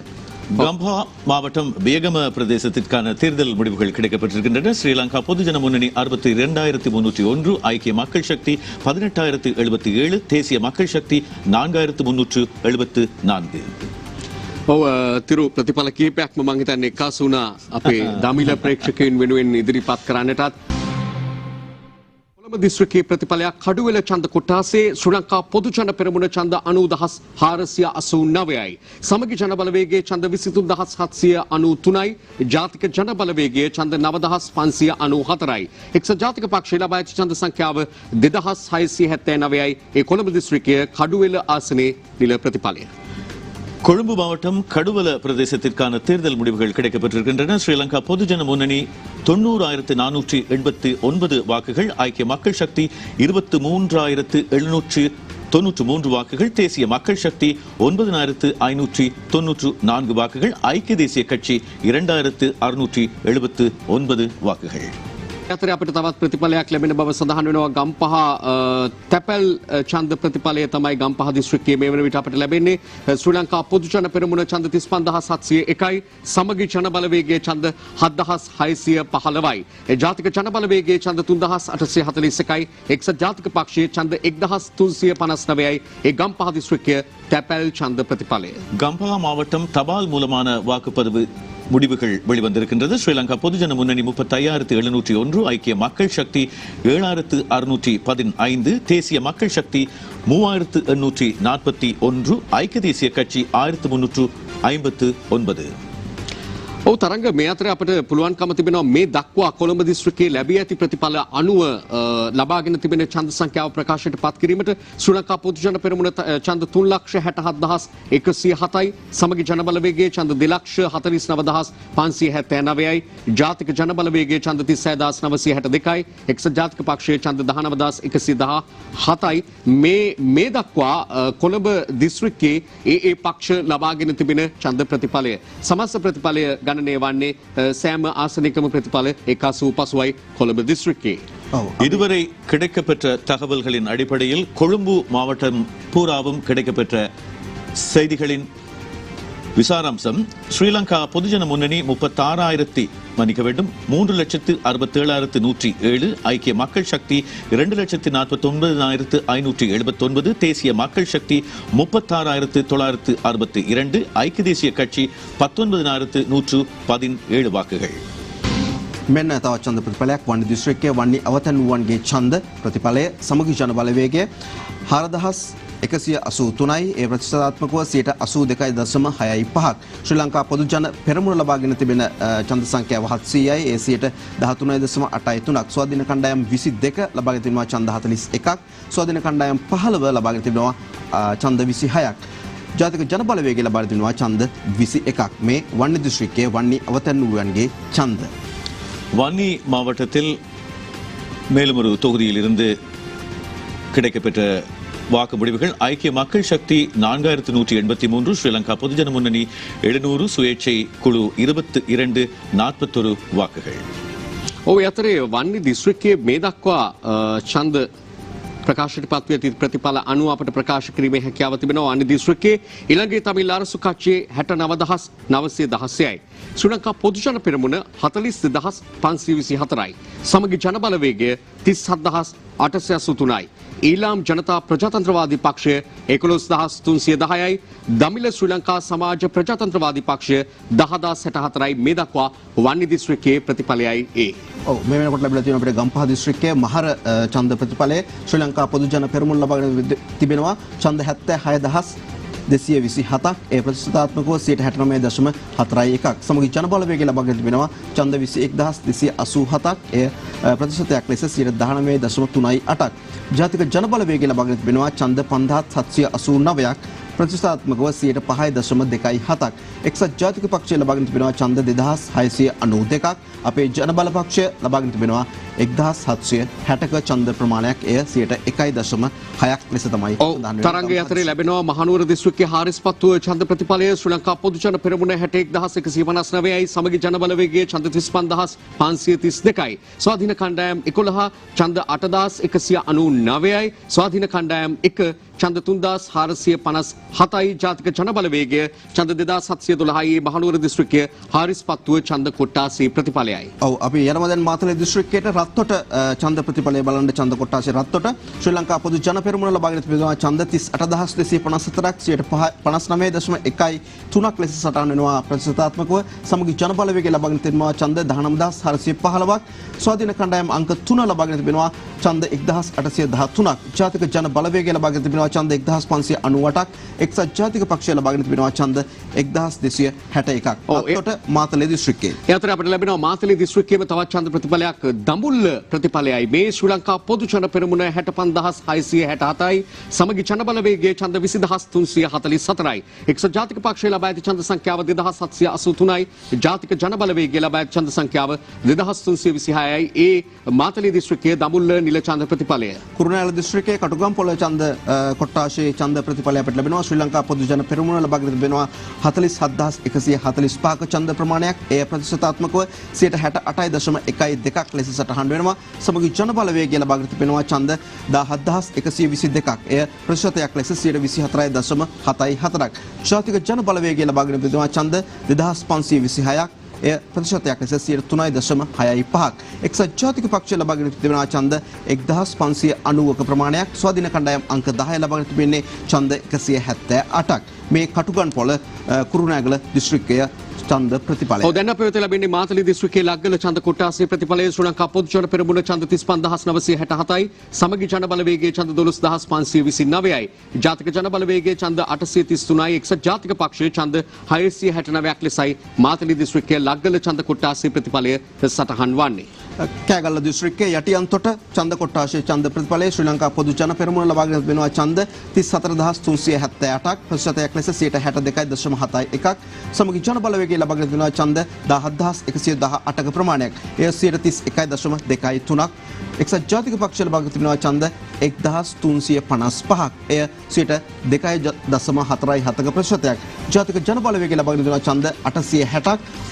கம்பா மாவட்டம் பேகம பிரதேசத்திற்கான தேர்தல் முடிவுகள் கிடைக்கப்பட்டிருக்கின்றன. ஸ்ரீலங்கா பொதுஜன முன்னணி 62,301, ஐக்கிய மக்கள் சக்தி 18,077, தேசிய மக்கள் சக்தி 4,374. ඔව් තිරු ප්‍රතිඵල කීපයක්ම මම හිතන්නේ එක්කාසු වුණා අපේ දමිළ ප්‍රේක්ෂකයන් වෙනුවෙන් ඉදිරිපත් කරන්නටත්. කොළඹ දිස්ත්‍රික්කයේ ප්‍රතිඵලයක් කඩුවෙල ඡන්ද කොට්ටාසේ ශ්‍රී ලංකා පොදු ජන පෙරමුණ ඡන්ද 90,489යි. සමගි ජන බලවේගයේ ඡන්ද 23,793යි. ජාතික ජන බලවේගයේ ඡන්ද 9,594යි. එක්සත් ජාතික පක්ෂය ලබා ඇති ඡන්ද සංඛ්‍යාව 2,679යි. ඒ කොළඹ දිස්ත්‍රික්කයේ කඩුවෙල ආසනයේ නිල ප්‍රතිඵලය. கொழும்பு மாவட்டம் கடுவல பிரதேசத்திற்கான தேர்தல் முடிவுகள் கிடைக்கப்பட்டிருக்கின்றன. ஸ்ரீலங்கா பொதுஜன முன்னணி 90,489 வாக்குகள், ஐக்கிய மக்கள் சக்தி 23,793 வாக்குகள், தேசிய மக்கள் சக்தி 9,594 வாக்குகள், ஐக்கிய தேசிய கட்சி 2,679 வாக்குகள். අතර අපිට තවත් ප්‍රතිඵලයක් ලැබෙන බව සඳහන් වෙනවා. ගම්පහ තැපැල් ඡන්ද ප්‍රතිඵලය තමයි ගම්පහ දිස්ත්‍රික්කයේ මේ වන විට අපිට ලැබෙන්නේ. ශ්‍රී ලංකා පොදු ජන පෙරමුණ ඡන්ද 35,701යි. සමගි ජන බලවේගයේ ඡන්ද 7,615යි. ජාතික ජන බලවේගයේ ඡන්ද 3,841යි. එක්සත් ජාතික පක්ෂයේ ඡන්ද 1,359යි. ඒ ගම්පහ දිස්ත්‍රික්කයේ තැපැල් ඡන්ද ප්‍රතිඵලය. கம்பா மாவட்டம் தபால் மூலமான வாக்குப்பதிவு முடிவுகள் வெளிவந்திருக்கின்றது. ஸ்ரீலங்கா பொதுஜன முன்னணி 35,701, ஐக்கிய மக்கள் சக்தி 7,615, தேசிய மக்கள் சக்தி 3,841, ஐக்கிய தேசிய கட்சி 1,359. ඔව් තරංග මේ අතර අපිට පුළුවන්කම තිබෙනවා මේ දක්වා කොළඹ දිස්ත්‍රික්කයේ ලැබී ඇති ප්‍රතිඵල අනුව ලබාගෙන තිබෙන ඡන්ද සංඛ්‍යාව ප්‍රකාශයට පත් කිරීමට ශ්‍රී ලංකා පොදු ජන පෙරමුණ ඡන්ද 3,67,107යි සමගි ජන බලවේගයේ ඡන්ද 2,49,579යි ජාතික ජන බලවේගයේ ඡන්ද 36,962යි එක්සත් ජාතික පක්ෂයේ ඡන්ද 19,117යි මේ දක්වා කොළඹ දිස්ත්‍රික්කයේ ඒ පක්ෂ ලබාගෙන තිබෙන ඡන්ද ප්‍රතිඵලය සමස්ත ප්‍රතිඵලය ගණනය වන්නේ සෑම ආසනිකම ප්‍රතිඵල 185යි கொழும்பு දිස්ත්‍රික්කයේ. இதுவரை கிடைக்கப்பெற்ற தகவல்களின் அடிப்படையில் கொழும்பு மாவட்டம் பூராவும் கிடைக்கப்பெற்ற செய்திகளின் விசாராம்சம் ஸ்ரீலங்கா பொதுஜன முன்னணி 3,67,107 ஐக்கிய மக்கள் சக்தி 2,49,579 தேசிய மக்கள் சக்தி 36,962 ஐக்கிய தேசிய கட்சி 19,117 வாக்குகள். මෙන්න තවත් ඡන්ද ප්‍රතිඵලයක් වන්නේ දිස්ත්‍රික්කයේ වන්නේ අවතනුවන්ගේ ඡන්ද ප්‍රතිඵලය සමගි ජන බලවේගය 4,183යි ඒ ප්‍රතිශතාත්මකව 82.65ක් ශ්‍රී ලංකා පොදු ජන පෙරමුණ ලබාගෙන තිබෙන ඡන්ද සංඛ්‍යාව 700යි ඒ 13.83ක් ස්වාධීන කණ්ඩායම් 22 ලබාගෙන තිබෙනවා ඡන්ද 41ක් ස්වාධීන කණ්ඩායම් 15 ලබාගෙන තිබෙනවා ඡන්ද 26ක් ජාතික ජන බලවේගය ලබාගෙන තිබෙනවා ඡන්ද 21ක් මේ වන්නේ දිස්ත්‍රික්කයේ වන්නේ අවතනුවන්ගේ ඡන්ද வன்னி மாவட்டத்தில் மேலும் ஒரு தொகுதியில் இருந்து கிடைக்கப்பெற்ற வாக்கு முடிவுகள் ஐக்கிய மக்கள் சக்தி 4,183 ஸ்ரீலங்கா பொதுஜன முன்னணி 700 சுயேட்சை குழு 22,41 வாக்குகள். ඔව් යතරේ වන්නේ දිස්ත්‍රික්කයේ මේ දක්වා ඡන්ද ප්‍රකාශයට පත් වී ඇති ප්‍රතිඵල අනුව අපට ප්‍රකාශ කිරීමේ හැකියාව තිබෙනවා. වන්නේ දිස්ත්‍රික්කයේ ඊළඟේ තමිල් අරසු කච්චියේ 69,916යි. ශ්‍රී ලංකා පොදු ජන පෙරමුණ 42,524යි. සමගි ජන බලවේගය 37,883යි. ඊලාම් ජනතා ප්‍රජාතන්ත්‍රවාදී පක්ෂය 11,310යි. දමිළ ශ්‍රී ලංකා සමාජ ප්‍රජාතන්ත්‍රවාදී පක්ෂය 10,064යි. මේ දක්වා වන්නේ දිස්ත්‍රික්කයේ ප්‍රතිඵලයයි ඒ. ඔව් මේ වෙනකොට ලැබිලා තියෙන අපේ ගම්පහ දිස්ත්‍රික්කයේ මහර ඡන්ද ප්‍රතිඵලය ශ්‍රී ලංකා පොදු ජන පෙරමුණ ලබාගෙන තිබෙනවා ඡන්ද 76,227ක් ඒ ප්‍රතිශතාත්මකව 69.41ක් සමගි ජන බලවේගය ලබාගෙන තිබෙනවා ඡන්ද 21,287ක් ඒ ප්‍රතිශතයක් ලෙස 19.38ක් ජාතික ජන බලවේගය ලබාගෙන තිබෙනවා ඡන්ද 5,789ක් ප්‍රතිශතාත්මකව 5.27ක් එක්සත් ජාතික පක්ෂය ලබාගෙන තිබෙනවා ඡන්ද 2,692ක් අපේ ජන බල පක්ෂය ලබාගෙන තිබෙනවා 1,760ක ඡන්ද ප්‍රමාණයක් එය 1.6ක් ලෙස තමයි තරංගය අතරේ ලැබෙනවා මහනුවර දිස්ත්‍රික්කයේ හාරිස්පත්තුව ඡන්ද ප්‍රතිඵලය ශ්‍රී ලංකා පොදු ජන පෙරමුණ 61,159යි සමගි ජන බලවේගයේ ඡන්ද 35,532යි ස්වාධීන කණ්ඩායම් 11 ඡන්ද 8,199යි ස්වාධීන කණ්ඩායම් 1 ඡන්ද 3,457යි ජාතික ජන බලවේගය ඡන්ද 2,712යි මහනුවර දිස්ත්‍රික්කයේ හාරිස්පත්තුව ඡන්ද කොට්ටාසේ ප්‍රතිඵලයයි. ඔව් අපි යනවා දැන් මාතලේ දිස්ත්‍රික්කයට රත්තොට ඡන්ද ප්‍රතිඵලය බලන්න ඡන්ද කොට්ටාසේ රත්තොට ශ්‍රී ලංකා පොදු ජන පෙරමුණ ලබාගෙන තිබෙනවා ඡන්ද 38,254ක් 59.1යි 3ක් ලෙස සටහන් වෙනවා ප්‍රතිශතාත්මකව සමගි ජන බලවේගය ලබාගෙන තිබෙනවා ඡන්ද 19,415ක් ස්වාධීන කණ්ඩායම් අංක 3 ලබාගෙන තිබෙනවා ඡන්ද 1,813ක් ජාතික ජන බලවේගය ලබාගෙන තිබෙනවා ඡන්ද 1,598ක් එක්සත් ජාතික පක්ෂය ලබාගෙන තිබෙනවා ඡන්ද 1,261ක් රත්තොට මාතලේ දිස්ත්‍රික්කයේ. ඒ අතර අපිට ලැබෙනවා මාතලේ දිස්ත්‍රික්කයේම තවත් ඡන්ද ප්‍රතිඵලයක් දඹුල්ල ප්‍රතිඵලයයි මේ ශ්‍රී ලංකා පොදු ජන පෙරමුණ 65,667යි සමගි ජන බලවේගයේ ඡන්ද 20,344යි එක්සත් ජාතික පක්ෂය ලබා ඇති ඡන්ද සංඛ්‍යාව 2,783යි ජාතික ජන බලවේගය ලබා ඇති ඡන්ද සංඛ්‍යාව 2,326යි ඒ මාතලේ දිස්ත්‍රික්කයේ දඹුල්ල නිල ඡන්ද ප්‍රතිඵලය. කුරුණෑගල දිස්ත්‍රික්කයේ කටුගම්පොළ ඡන්ද කොට්ටාසේ ඡන්ද ප්‍රතිඵලය අපිට ලැබෙනවා ශ්‍රී ලංකා පොදු ජන පෙරමුණ ලබාගෙන තිබෙනවා 47,145ක ඡන්ද ප්‍රමාණයක් එය ප්‍රතිශතාත්මකව 68.12ක් ලෙස සටහන් වෙනවා සමගි ජන බලවේගය ලබාගෙන තිබෙනවා ඡන්ද 17,122ක් එය ප්‍රතිශතයක් ලෙස 24.74ක් ජාතික ජන බලවේගය ලබාගෙන තිබෙනවා ඡන්ද 2,526ක් එය ප්‍රතිශතයක් ලෙස 3.65ක් එක්සත් ජාතික පක්ෂය ලබාගෙන තිබෙනවා ඡන්ද 1,590ක ප්‍රමාණයක් ස්වාධීන කණ්ඩායම් අංක 10 ලබාගෙන තිබෙන්නේ ඡන්ද 178ක් මේ කටුගන්පොළ කුරුණෑගල දිස්ත්‍රික්කය ඡන්ද ප්‍රතිඵලය. ඔව් දැන් අපේ වෙත ලැබෙන්නේ මාතලේ දිස්ත්‍රික්කයේ ලග්ගල ඡන්ද කොට්ටාසේ ප්‍රතිඵලය ශ්‍රී ලංකා පොදු ජන පෙරමුණ ඡන්ද 35967යි සමගි ජන බලවේගයේ ඡන්ද 12529යි ජාතික ජන බලවේගයේ ඡන්ද 833යි එක්සත් ජාතික පක්ෂයේ ඡන්ද 669ක් ලෙසයි මාතලේ දිස්ත්‍රික්කයේ ලග්ගල ඡන්ද කොට්ටාසේ ප්‍රතිඵලය සටහන් වන්නේ. කෑගල්ල දිස්ත්‍රික්කයේ යටියන්තොට ඡන්ද කොට්ටාසේ ඡන්ද ප්‍රතිඵලය ශ්‍රී ලංකා පොදු ජන පෙරමුණ ලබාගෙන තිබෙනවා ඡන්ද 34378ක් ප්‍රතිශතයක් ලෙස 62.71ක් සමගි ජන බලවේගයේ ලබාගෙන තිබෙනවා ඡන්ද 17118ක ප්‍රමාණයක් එය 31.23ක් එක්සත් ජාතික පක්ෂය ලබාගෙන තිබෙනවා ඡන්ද 1355ක් එය 2.47ක ප්‍රතිශතයක් ජාතික ජන බලවේගයේ ලබාගෙන තිබෙනවා ඡන්ද 860ක්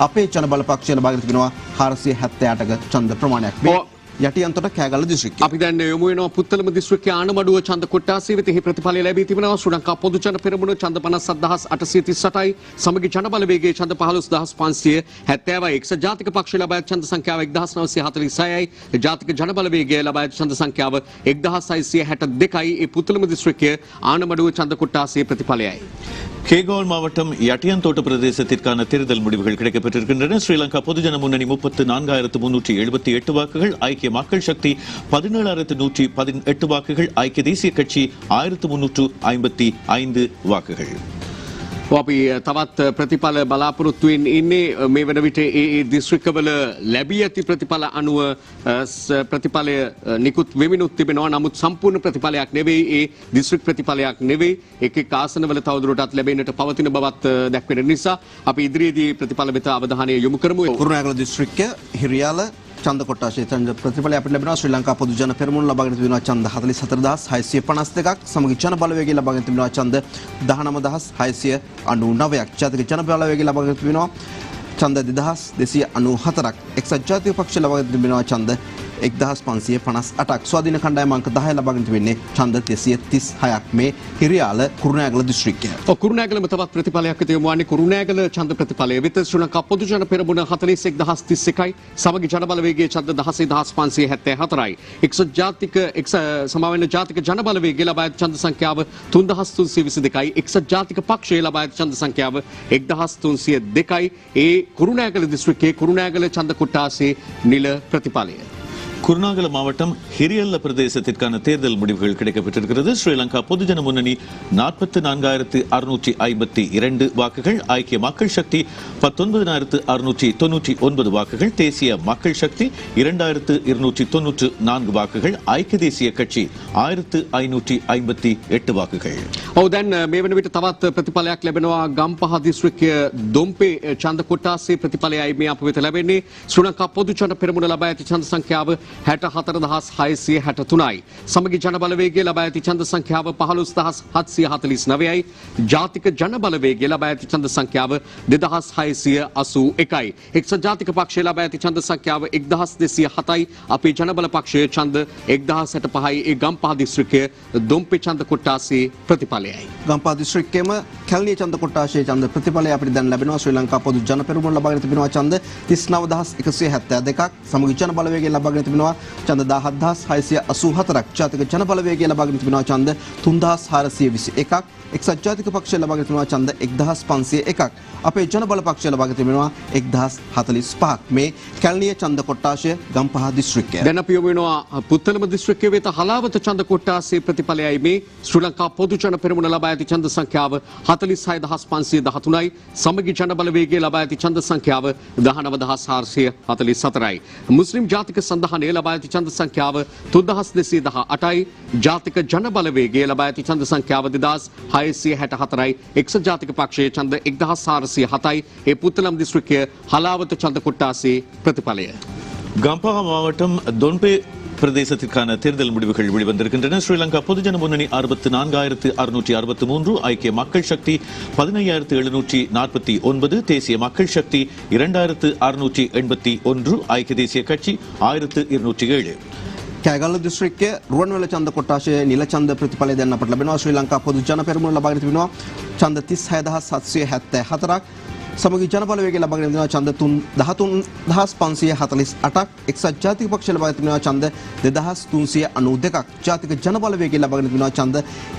අපේ ජන බල පක්ෂය ලබාගෙන තිබෙනවා 478ක ඡන්ද ප්‍රමාණයක් මේ යටියන්තොට කෑගල්ල දිස්ත්‍රික්කය. අපි දැන් යොමු වෙනවා පුත්තලම දිස්ත්‍රික්කයේ ආනමඩුව ඡන්ද කොට්ටාසේ වෙත. එහි ප්‍රතිඵලය ලැබී තිබෙනවා ශ්‍රී ලංකා පොදු ජන පෙරමුණ ඡන්ද 57838යි සමගි ජන බලවේගයේ ඡන්ද 15570යි එක්සත් ජාතික පක්ෂය ලබා ඇති ඡන්ද සංඛ්‍යාව 1946යි ජාතික ජන බලවේගය ලබා ඇති ඡන්ද සංඛ්‍යාව 1662යි. ඒ පුත්තලම දිස්ත්‍රික්කයේ ආනමඩුව ඡන්ද කොට්ටාසේ ප්‍රතිඵලයයි. கேகால் மாவட்டம் யட்டியன்தோட்ட பிரதேசத்திற்கான தேர்தல் முடிவுகள் கிடைக்கப்பட்டிருக்கின்றன. ஸ்ரீலங்கா பொதுஜன முன்னணி 34,378 வாக்குகள், ஐக்கிய மக்கள் சக்தி 17,118 வாக்குகள், ஐக்கிய தேசிய கட்சி 1,355 வாக்குகள். අපි තවත් ප්‍රතිඵල බලාපොරොත්තුවෙන් ඉන්නේ මේ වන විට ඒ දිස්ත්‍රික්කවල ලැබී ඇති ප්‍රතිඵල අනුව ප්‍රතිඵලය නිකුත් වෙමිනුත් තිබෙනවා. නමුත් සම්පූර්ණ ප්‍රතිඵලයක් නෙවෙයි, ඒ දිස්ත්‍රික් ප්‍රතිඵලයක් නෙවෙයි. එක් ආසනවල තවදුරටත් ලැබෙන්නට පවතින බවත් දැක්වෙන නිසා අපි ඉදිරියේදී ප්‍රතිඵල වෙත අවධානය යොමු කරමු. කුරුණෑගල දිස්ත්‍රික්කය හිරියාල ඡන්ද කොට්ටාසේ ඡන්ද ප්‍රතිඵලය අපිට ලැබෙනවා. ශ්‍රී ලංකා පොදු ජන පෙරමුණ ලබාගෙන තිබෙනවා ඡන්ද 44652ක්, සමගි ජන බලවේගය ලබාගෙන තිබෙනවා ඡන්ද 19699ක්, ජාතික ජන බලවේගය ලබාගෙන තිබෙනවා ඡන්ද 2294ක්, එක්සත් ජාතික පක්ෂය ලබාගෙන තිබෙනවා ඡන්ද 1558ක්, ස්වාධීන කණ්ඩායම අංක 10 ලබාගෙන තිබෙන්නේ ඡන්ද 236ක්. මේ හිරියාල කුරුණෑගල දිස්ත්‍රික්කය. කුරුණෑගලම තවත් ප්‍රතිඵලයක් වෙත යොමු වන්නේ කුරුණෑගල ඡන්ද ප්‍රතිඵලය වෙත. ශ්‍රී ලංකා පොදු ජන පෙරමුණ 41031යි සමගි ජන බලවේගයේ ඡන්ද 16574යි එක්සත් ජාතික සමාවෙන්න ජාතික ජන බලවේගය ලබා ඇති ඡන්ද සංඛ්‍යාව 3322යි එක්සත් ජාතික පක්ෂය ලබා ඇති ඡන්ද සංඛ්‍යාව 1302යි. ඒ කුරුණෑගල දිස්ත්‍රික්කයේ කුරුණෑගල ඡන්ද කොට්ටාසේ නිල ප්‍රතිඵලය. குருநாகல மாவட்டம் ஹிரியல்ல பிரதேசத்திற்கான தேர்தல் முடிவுகள் கிடைக்கப்பட்டிருக்கிறது. ஸ்ரீலங்கா பொதுஜன முன்னணி 44,652 வாக்குகள், ஐக்கிய மக்கள் சக்தி 19,699 வாக்குகள், தேசிய மக்கள் சக்தி 2,294 வாக்குகள், ஐக்கிய தேசிய கட்சி 1,558 வாக்குகள். ඔව් දැන් මේ වන විට තවත් ප්‍රතිඵලයක් ලැබෙනවා. ගම්පහ දිස්ත්‍රික්කය දොම්පේ ඡන්ද කොට්ටාසේ ප්‍රතිඵලයයි මේ අප වෙත ලැබෙන්නේ. ශ්‍රී ලංකා පොදු ජන පෙරමුණ ලබා ඇති ඡන්ද සංඛ්‍යාව 64,663යි. සමගි ජන බලවේගය ලබා ඇති ඡන්ද සංඛ්‍යාව 15,749යි. ජාතික ජන බලවේගය ලබා ඇති ඡන්ද සංඛ්‍යාව 2,681යි. එක්සත් ජාතික පක්ෂය ලබා ඇති ඡන්ද සංඛ්‍යාව 1,207යි. අපේ ජන බල පක්ෂයේ ඡන්ද 1,065යි. ඒ ගම්පහ දිස්ත්‍රික්කයේ දොම්පේ ඡන්ද කොට්ටාසේ ප්‍රතිඵලයයි. ගම්පහ දිස්ත්‍රික්කයේම කැලණිය ඡන්ද කොට්ටාසේ ඡන්ද ප්‍රතිඵලය අපිට දැන් ලැබෙනවා. ශ්‍රී ලංකා පොදු ජන පෙරමුණ ලබාගෙන තිබෙනවා ඡන්ද 39,172ක්, සමගි ජන බලවේගය ලබාගෙන තිබෙනවා ඡන්ද 17,684ක්, ජාතික ජන බලවේගය ලබාගෙන තිබෙනවා ඡන්ද 3,421ක්, එක්සත් ජාතික පක්ෂය ලබාගෙන තිබෙනවා ඡන්ද 1,501ක්, අපේ ජන බල පක්ෂය ලබාගෙන තිබෙනවා 1,045ක්. මේ කැලණිය ඡන්ද කොට්ටාශය ගම්පහ දිස්ත්‍රික්කය. දැන් අපි යොමු වෙනවා පුත්තලම දිස්ත්‍රික්කයේ වෙත. හලාවත ඡන්ද කොට්ටාසේ ප්‍රතිඵලයයි මේ. ශ්‍රී ලංකා පොදු ජන පෙරමුණ ලබා ඇති ඡන්ද සංඛ්‍යාව 46513යි. සමගි ජන බලවේගය ලබා ඇති ඡන්ද සංඛ්‍යාව 19444යි. මුස්ලිම් ජාතික සන්ධානය ලබා ඇති ඡන්ද සංඛ්‍යාව 3218යි. ජාතික ජන බලවේගය ලබා ඇති ඡන්ද සංඛ්‍යාව 2664යි. එක්සත් ජාතික පක්ෂයේ ඡන්ද 1407යි. ඒ පුත්තලම් දිස්ත්‍රික්කය හලාවත ඡන්ද කොට්ටාසේ ප්‍රතිඵලය. கம்பஹா மாவட்டம் தொன்பே பிரதேசத்திற்கான தேர்தல் முடிவுகள் வெளிவந்திருக்கின்றன. ஸ்ரீலங்கா பொதுஜன முன்னணி 64,663, ஐக்கிய மக்கள் சக்தி 15,749, தேசிய மக்கள் சக்தி 2,681, ஐக்கிய தேசிய கட்சி 1,207. කෑගල්ල දිස්ත්‍රික්කයේ රුවන්වැල ඡන්ද කොට්ටාශයේ නිල ඡන්ද ප්‍රතිඵලය දැන් අපට ලැබෙනවා. ශ්‍රී ලංකා පොදු ජන පෙරමුණ ලබාගෙන තිබෙනවා ඡන්ද 36,774ක්, සමගි ජන බලවේගය ලබාගෙන තිබෙනවා ඡන්ද 13548ක්. එක්සත් ජාතික පක්ෂය ලබාගෙන තිබෙනවා ඡන්ද 2392ක්. ජාතික ජන බලවේගය ලබාගෙන තිබෙනවා ඡන්ද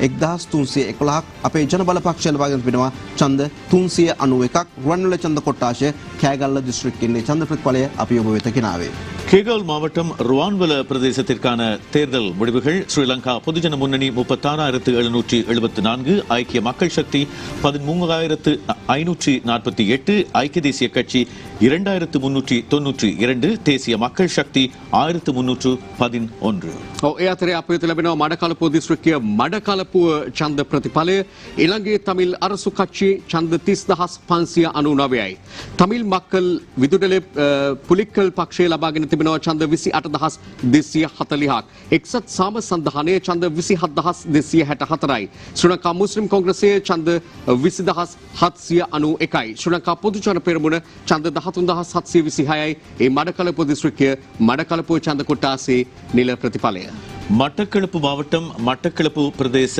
1311ක්. අපේ ජන බල පක්ෂය ලබාගෙන තිබෙනවා ඡන්ද 391ක්. රුවන්වැලි ඡන්ද කොට්ටාශය කෑගල්ල දිස්ත්‍රික්කයේ ඡන්ද ප්‍රතිඵලය අපි ඔබ වෙත ගෙනාවේ. கேகால் மாவட்டம் ருவான்வல பிரதேசத்திற்கான தேர்தல் முடிவுகள் ஸ்ரீலங்கா பொதுஜன முன்னணி 36,774, ஐக்கிய மக்கள் சக்தி 13,548, ஐக்கிய தேசிய கட்சி 2,392, தேசிய மக்கள் சக்தி 1,311. ඒ අතරේ අපේ වෙත ලැබෙනවා මඩකලපුව දිස්ත්‍රික්කයේ මඩකලපුව ඡන්ද ප්‍රතිඵලය ඉලංගේ තමිල් අරසු කච්චි ඡන්ද 30,599යි. තමිල් මක්කල් විදුඩලේ පුලික්කල් පක්ෂය ලබාගෙන තිබෙනවා ඡන්ද 28,240ක්. එක්සත් සාම සන්ධානයේ ඡන්ද 27,264යි. ශ්‍රී ලංකා මුස්ලිම් කොංග්‍රසයේ ඡන්ද 20,791යි. ශ්‍රී ලංකා පොදු ජන පෙරමුණ ඡන්ද 13,726යි. ඒ මඩකලපුව දිස්ත්‍රික්කයේ මඩකලපුව ඡන්ද කොටාසේ නිල ප්‍රතිඵලය. மட்டக்களப்பு மாவட்டம் மட்டக்களப்பு பிரதேச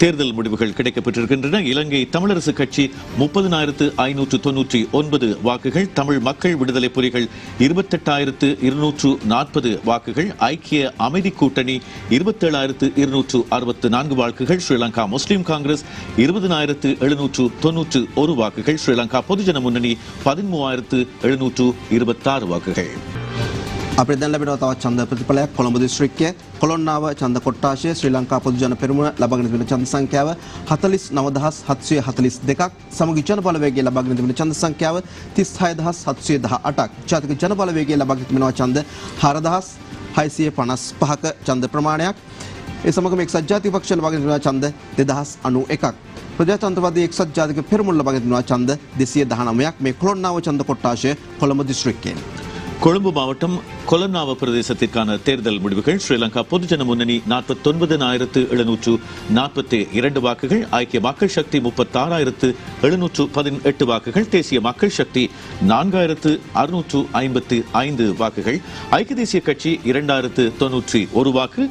தேர்தல் முடிவுகள் கிடைக்கப்பட்டிருக்கின்றன. இலங்கை தமிழரசு கட்சி 30,599 வாக்குகள், தமிழ் மக்கள் விடுதலை புலிகள் 28,240 வாக்குகள், ஐக்கிய அமைதி கூட்டணி 27,264 வாக்குகள், ஸ்ரீலங்கா முஸ்லிம் காங்கிரஸ் 20,791 வாக்குகள், ஸ்ரீலங்கா பொதுஜன முன்னணி 13,726 வாக்குகள். අපේ දැන් ලැබෙනවා තවත් ඡන්ද ප්‍රතිඵලයක් කොළඹ දිස්ත්‍රික්කයේ කොළොන්නාව ඡන්ද කොට්ටාශය ශ්‍රී ලංකා පොදු ජන පෙරමුණ ලබාගෙන තිබෙන ඡන්ද සංඛ්‍යාව 49742ක්. සමගි ජන බලවේගය ලබාගෙන තිබෙන ඡන්ද සංඛ්‍යාව 36718ක්. ජාතික ජන බලවේගය ලබාගෙන තිබෙනවා ඡන්ද 4655ක ඡන්ද ප්‍රමාණයක්. ඒ සමගම එක්සත් ජාතික පක්ෂය ලබාගෙන තිබෙනවා ඡන්ද 2091ක්. ප්‍රජාතන්ත්‍රවාදී එක්සත් ජාතික පෙරමුණ ලබාගෙන තිබෙනවා ඡන්ද 219ක්. මේ කොළොන්නාව ඡන්ද කොට්ටාශය කොළඹ දිස්ත්‍රික්කයේ. கொழும்பு மாவட்டம் கொலன்னாவ பிரதேசத்திற்கான தேர்தல் முடிவுகள் ஸ்ரீலங்கா பொதுஜன முன்னணி 49,742 வாக்குகள், ஐக்கிய மக்கள் சக்தி 36,718 வாக்குகள், தேசிய மக்கள் சக்தி 4,655 வாக்குகள், ஐக்கிய தேசிய கட்சி 2,091 வாக்கு,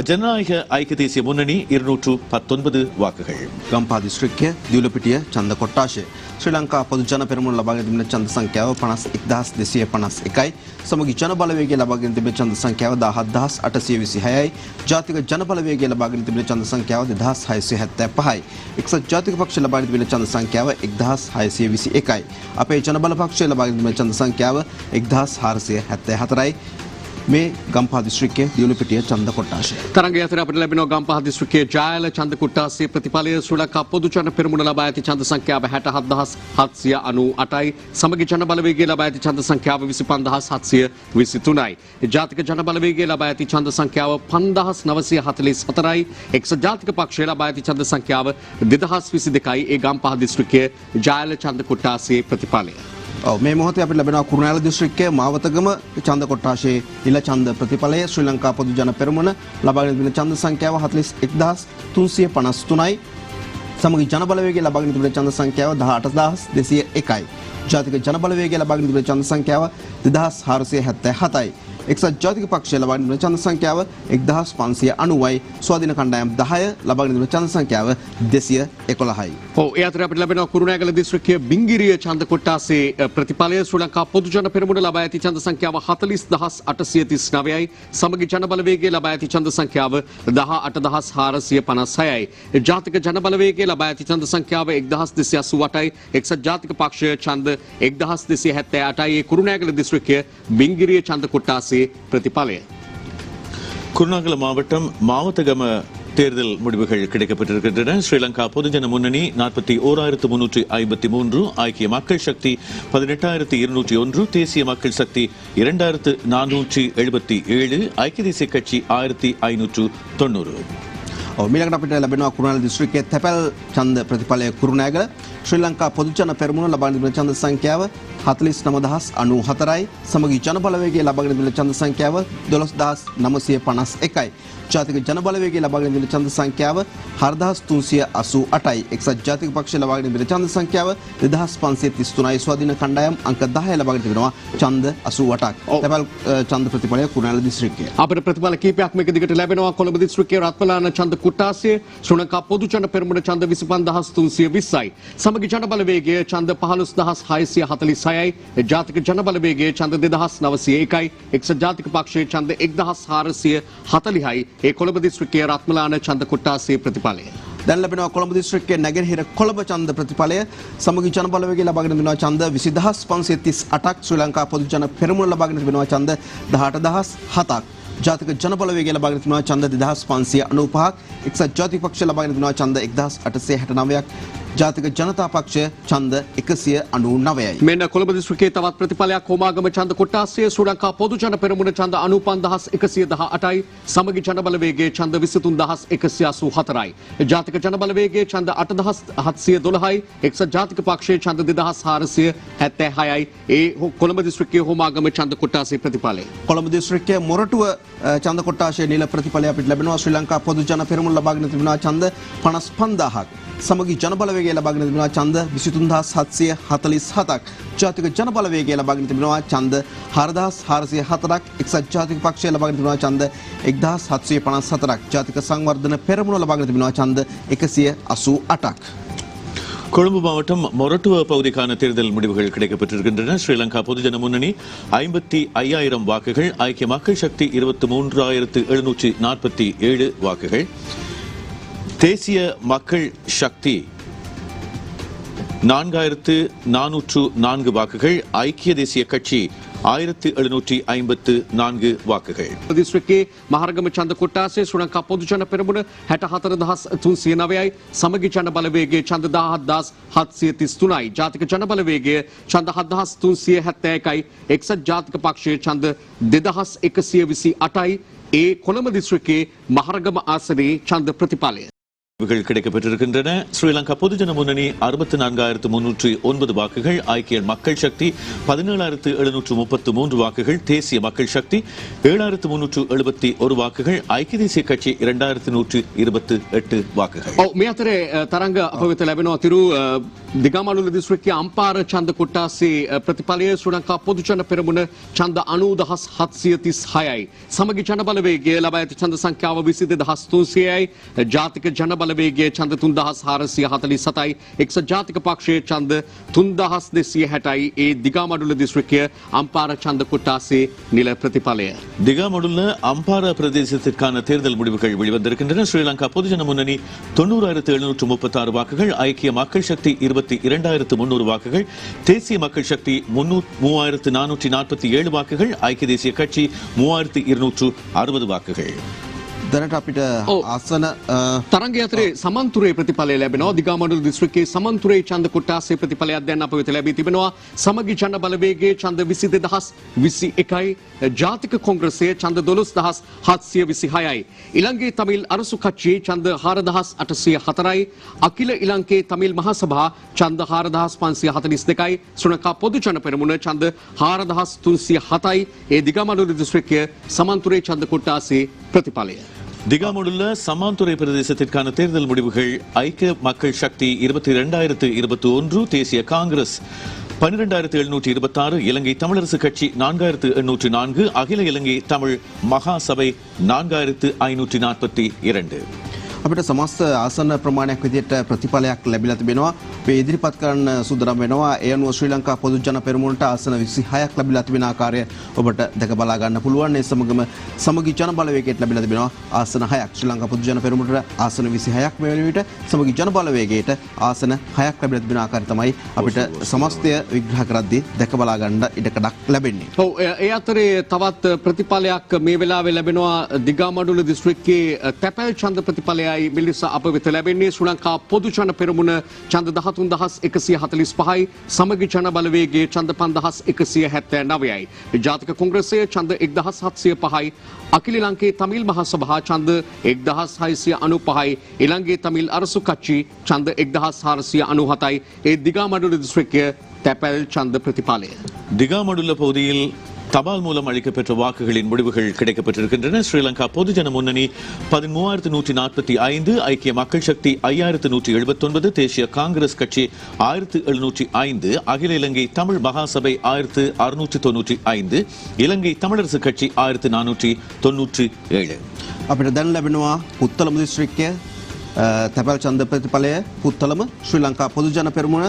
ஜனநாயக ஐக்கிய தேசிய முன்னணி 219 வாக்குகள். ගම්පහ දිස්ත්‍රික්කය දියුලපිටිය ඡන්ද කොට්ටාශය ශ්‍රී ලංකා පොදු ජන පෙරමුණ ලබාගෙන තිබෙන ඡන්ද සංඛ්‍යාව 51,251යි. සමගි ජන බලවේගය ලබාගෙන තිබෙන ඡන්ද සංඛ්‍යාව 17,826යි. ජාතික ජන බලවේගය ලබාගෙන තිබෙන ඡන්ද සංඛ්‍යාව 2,675යි. එක්සත් ජාතික පක්ෂ ලබාගෙන තිබෙන ඡන්ද සංඛ්‍යාව 1,621යි. අපේ ජන බල පක්ෂය ලබාගෙන තිබෙන ඡන්ද සංඛ්‍යාව 1,474යි. මේ ගම්පහ දිස්ත්‍රික්කයේ දියුලපිටිය ඡන්ද කොට්ටාශය. තරංගය අතර අපිට ලැබෙනවා ගම්පහ දිස්ත්‍රික්කයේ ජායල ඡන්ද කොට්ටාසේ ප්‍රතිඵලය ශ්‍රී ලංකා පොදු ජන පෙරමුණ ලබා ඇති ඡන්ද සංඛ්‍යාව 67,798යි. සමගි ජන බලවේගය ලබා ඇති ඡන්ද සංඛ්‍යාව 25,723යි. ජාතික ජන බලවේගය ලබා ඇති ඡන්ද සංඛ්‍යාව 5,944යි. එක්සත් ජාතික පක්ෂය ලබා ඇති ඡන්ද සංඛ්‍යාව 2,022යි. ඒ ගම්පහ දිස්ත්‍රික්කයේ ජායල ඡන්ද කොට්ටාසේ ප්‍රතිඵලය. මේ මොහොතේ අපිට ලැබෙනවා කුරුණෑගල දිස්ත්‍රික්කයේ මාවතගම ඡන්ද කොට්ටාශයේ නිල ඡන්ද ප්‍රතිඵලය ශ්‍රී ලංකා පොදු ජන පෙරමුණ ලබාගෙන තිබෙන ඡන්ද සංඛ්‍යාව 41,353යි. සමගි ජන බලවේගය ලබාගෙන තිබෙන ඡන්ද සංඛ්‍යාව 18,201යි. ජාතික ජන බලවේගය ලබාගෙන තිබෙන ඡන්ද සංඛ්‍යාව 2,477යි. එක්සත් ජාතික පක්ෂය ලබාගෙන තිබෙන ඡන්ද සංඛ්‍යාව 1,590යි. ස්වාධීන කණ්ඩායම් 10 ලබාගෙන තිබෙන ඡන්ද සංඛ්‍යාව 211යි. ඒ අතර අපිට ලැබෙනවා කුරුණෑගල දිස්ත්‍රික්කයේ බිංගිරිය ඡන්ද කොට්ටාසේ ප්‍රතිඵලය ශ්‍රී ලංකා පොදු ජන පෙරමුණ ලබා ඇති ඡන්ද සංඛ්‍යාව 40,839යි. සමගි ජන බලවේගය ලබා ඇති ඡන්ද සංඛ්‍යාව 18,456යි. ජාතික ජන බලවේගය ලබා ඇති ඡන්ද සංඛ්‍යාව 1,288යි. එක්සත් ජාතික පක්ෂය ඡන්ද 1,278යි. ඒ කුරුණෑගල දිස්ත්‍රික්කයේ බිංගිරිය ඡන්ද කොට්ටාසේ பிரதிபாலய. குருநாகல மாவட்டம் மாவத்தகம தேர்தல் முடிவுகள் கிடைக்கப்பட்டிருக்கின்றன. ஸ்ரீலங்கா பொதுஜன முன்னணி 41,353, ஐக்கிய மக்கள் சக்தி 18,201, தேசிய மக்கள் சக்தி 2,477, ஐக்கிய தேசிய கட்சி 1,590. මීළඟට අපිට ලැබෙනවා කුරුණෑගල දිස්ත්‍රික්කයේ තැපැල් ඡන්ද ප්‍රතිඵලය කුරුණෑගල ශ්‍රී ලංකා පොදු ජන පෙරමුණ ලබාගෙන තිබෙන ඡන්ද සංඛ්‍යාව 49,094යි. සමගි ජන බලවේගය ලබාගෙන තිබෙන ඡන්ද සංඛ්‍යාව 12,951යි. ජාතික ජන බලවේගය ලබාගෙන තිබෙන ඡන්ද සංඛ්‍යාව 4,388යි. එක්සත් ජාතික පක්ෂය ලබාගෙන තිබෙන ඡන්ද සංඛ්‍යාව 2,533යි. ස්වාධීන කණ්ඩායම් අංක 10 ලබාගෙන තිබෙනවා ඡන්ද 88ක්. තැපැල් ඡන්ද ප්‍රතිඵලය කුරුණෑගල දිස්ත්‍රික්කයේ. අපිට ප්‍රතිඵල කීපයක් මේක දිගට ලැබෙනවා. කොළඹ දිස්ත්‍රික්කයේ රත්මලාන ඡන්ද කුට්ටාසය ශ්‍රී ලංකා පොදු ජන පෙරමුණ ඡන්ද 25320යි. සමගි ජන බලවේගය ඡන්ද 15646යි. ජාතික ජන බලවේගය ඡන්ද 2901යි. එක්සත් ජාතික පක්ෂයේ ඡන්ද 1440යි. ඒ කොළඹ දිස්ත්‍රික්කයේ රත්මලාන ඡන්ද කුට්ටාසයේ ප්‍රතිඵලය. දැන් ලැබෙනවා කොළඹ දිස්ත්‍රික්කයේ නැගෙනහිර කොළඹ ඡන්ද ප්‍රතිඵලය. සමගි ජන බලවේගය ලබාගෙන තිබෙනවා ඡන්ද 20538ක්. ශ්‍රී ලංකා පොදු ජන පෙරමුණ ලබාගෙන තිබෙනවා ඡන්ද 18007ක්. ජාතික ජන බලවේගය ලබාගෙන තිබෙනවා ඡන්ද 2595ක්. එක්සත් ජාතික පක්ෂය ලබාගෙන තිබෙනවා ඡන්ද 1869ක්. ජාතික ජනතා පක්ෂය ඡන්ද 199යි. මෙන්න කොළඹ දිස්ත්‍රික්කයේ තවත් ප්‍රතිඵලයක් හෝමාගම ඡන්ද කොට්ටාසයේ ශ්‍රී ලංකා පොදු ජන පෙරමුණ ඡන්ද 95118යි. සමගි ජන බලවේගයේ ඡන්ද 23184යි. ජාතික ජන බලවේගයේ ඡන්ද 8712යි. එක්සත් ජාතික පක්ෂයේ ඡන්ද 2476යි. ඒ කොළඹ දිස්ත්‍රික්කයේ හෝමාගම ඡන්ද කොට්ටාසයේ ප්‍රතිඵලය. කොළඹ දිස්ත්‍රික්කයේ මොරටුව ඡන්ද කොට්ටාශයේ නිල ප්‍රතිඵලය අපිට ලැබෙනවා. ශ්‍රී ලංකා පොදු ජන පෙරමුණ ලබාගෙන තිබෙනවා ඡන්ද 55000ක්. සමගි ජන බලවේගය ලබාගෙන තිබෙනවා ඡන්ද 23747ක්. ජාතික ජන බලවේගය ලබාගෙන තිබෙනවා ඡන්ද 4404ක්. එක්සත් ජාතික පක්ෂය ලබාගෙන තිබෙනවා ඡන්ද 1754ක්. ජාතික සංවර්ධන පෙරමුණ ලබාගෙන තිබෙනවා ඡන්ද 188ක්. கொழும்பு மாவட்டம் மொரட்டுவ பகுதிக்கான தேர்தல் முடிவுகள் கிடைக்கப்பட்டிருக்கின்றன. ஸ்ரீலங்கா பொதுஜன முன்னணி 55,000 வாக்குகள், ஐக்கிய மக்கள் சக்தி 23,747 வாக்குகள், தேசிய மக்கள் சக்தி 4,404 வாக்குகள், ஐக்கிய தேசிய கட்சி 1754 வாக்குகள். දිස්ත්‍රික්කයේ මහරගම ඡන්ද කොට්ටාසයේ ශ්‍රී ලංකා පොදු ජන පෙරමුණ 64309යි. සමගි ජන බලවේගයේ ඡන්ද 17733යි. ජාතික ජන බලවේගය ඡන්ද 7371යි. එක්සත් ජාතික පක්ෂයේ ඡන්ද 2128යි. ඒ කොළඹ දිස්ත්‍රික්කයේ මහරගම ආසනයේ ඡන්ද ප්‍රතිඵලය. கிடைக்கப்பட்டிருக்கின்றன. ஸ்ரீலங்கா பொதுஜன முன்னணி 64,309 வாக்குகள், ஐக்கிய மக்கள் சக்தி 17,733 வாக்குகள், தேசிய மக்கள் சக்தி 7,371 வாக்குகள், ஐக்கிய தேசிய கட்சி 2,128 வாக்குகள். මේ අතරේ තරංග අප වෙත ලැබෙනවා තිරු දිගමඩුල්ල දිස්ත්‍රික්කයේ අම්පාර ඡන්ද කොට්ටාසේ ප්‍රතිඵලය ශ්‍රී ලංකා පොදු ජන පෙරමුණ ඡන්ද 90,736යි. සමගි ජන බලවේගය ලබා ඇති ඡන්ද සංඛ්‍යාව 22,300යි. ජාතික ජන බලවේගයේ ඡන්ද 3,447යි. එක්සත් ජාතික පක්ෂයේ ඡන්ද 3,260යි. ඒ දිගමඩුල්ල දිස්ත්‍රික්කයේ අම්පාර ඡන්ද කොට්ටාසේ නිල ප්‍රතිඵලය. திகாமடுள்ள அம்பாரா பிரதேசத்திற்கான தேர்தல் முடிவுகள் வெளிவந்திருக்கின்றன. ஸ்ரீலங்கா பொதுஜன முன்னணி 90,736 வாக்குகள், ஐக்கிய மக்கள் சக்தி 22,300 வாக்குகள், தேசிய மக்கள் சக்தி 3,447 வாக்குகள், ஐக்கிய தேசிய கட்சி 3,260 வாக்குகள். දැනට අපිට ආසන තරංගය අතරේ සමන්තුරේ ප්‍රතිඵලය ලැබෙනවා. දිගමඩුල්ල දිස්ත්‍රික්කයේ සමන්තුරේ ඡන්ද කොට්ටාසේ ප්‍රතිඵලයක් දැන් අප වෙත ලැබී තිබෙනවා. සමගි ජන බලවේගයේ ඡන්ද 22,021යි. ජාතික කොංග්‍රසයේ ඡන්ද 12,726යි. ඉලංගේ තමිල් අරසු කච්චියේ ඡන්ද 4,804යි. අකිල ඉලංගේ තමිල් මහසභා ඡන්ද 4,542යි. ශ්‍රී ලංකා පොදු ජන පෙරමුණ ඡන්ද 4,307යි. ඒ දිගමඩුල්ල දිස්ත්‍රික්කයේ සමන්තුරේ ඡන්ද කොට්ටාසේ ප්‍රතිඵලය. திகாமடுள்ள சமாந்துறை பிரதேசத்திற்கான தேர்தல் முடிவுகள் ஐக்கிய மக்கள் சக்தி 22,021, தேசிய காங்கிரஸ் 12,726, இலங்கை தமிழரசு கட்சி 4,804, அகில இலங்கை தமிழ் மகா சபை 4,542. අපිට සමස්ත ආසන ප්‍රමාණයක් විදිහට ප්‍රතිඵලයක් ලැබිලා තිබෙනවා. මේ ඉදිරිපත් කරන්න සූදානම් වෙනවා. ඒ අනුව ශ්‍රී ලංකා පොදු ජන පෙරමුණට ආසන 26ක් ලැබිලා තිබෙන ආකාරය ඔබට දැක බලා ගන්න පුළුවන්. ඒ සමගම සමගි ජන බලවේගයට ලැබිලා තිබෙනවා ආසන 6ක්. ශ්‍රී ලංකා පොදු ජන පෙරමුණට ආසන 26ක් මේ වෙන විට සමගි ජන බලවේගයට ආසන 6ක් ලැබිලා තිබෙන ආකාරය තමයි අපිට සමස්තය විග්‍රහ කරද්දී දැක බලා ගන්න ඉඩකඩක් ලැබෙන්නේ. ඔව් ඒ අතරේ තවත් ප්‍රතිඵලයක් මේ වෙලාවේ ලැබෙනවා. දිගමඩුල්ල දිස්ත්‍රික්කයේ තැපැල් ඡන්ද ප්‍රතිඵලය මිලිස අප වෙත ලැබෙන්නේ. ශ්‍රී ලංකා පොදු ජන පෙරමුණ ඡන්ද 13,145යි. සමගි ජන බලවේගයේ ඡන්ද 5,179යි. ජාතික කොංග්‍රසයේ ඡන්ද 1,705යි. අකිල ලංකේ තමිල් මහසභා ඡන්ද 1,695යි. ඉලංගේ තමිල් අරසු කච්චි ඡන්ද 1,497යි. ඒ දිගමඩුල්ල දිස්ත්‍රික්කයේ තැපැල් ඡන්ද ප්‍රතිඵලය. திகாமடுள்ள பகுதியில் தபால் மூலம் அளிக்கப்பெற்ற வாக்குகளின் முடிவுகள் கிடைக்கப்பட்டிருக்கின்றன. ஸ்ரீலங்கா பொதுஜன முன்னணி 13,145, ஐக்கிய மக்கள் சக்தி 5,179, தேசிய காங்கிரஸ் கட்சி 1,705, அகில இலங்கை தமிழ் மகாசபை 1,695, இலங்கை தமிழரசு கட்சி 1,497. අපිට දැන් ලැබෙනවා පුත්තලම දිස්ත්‍රික්කය තැපැල් ඡන්ද ප්‍රතිඵලය පුත්තලම ශ්‍රී ලංකා පොදු ජන පෙරමුණ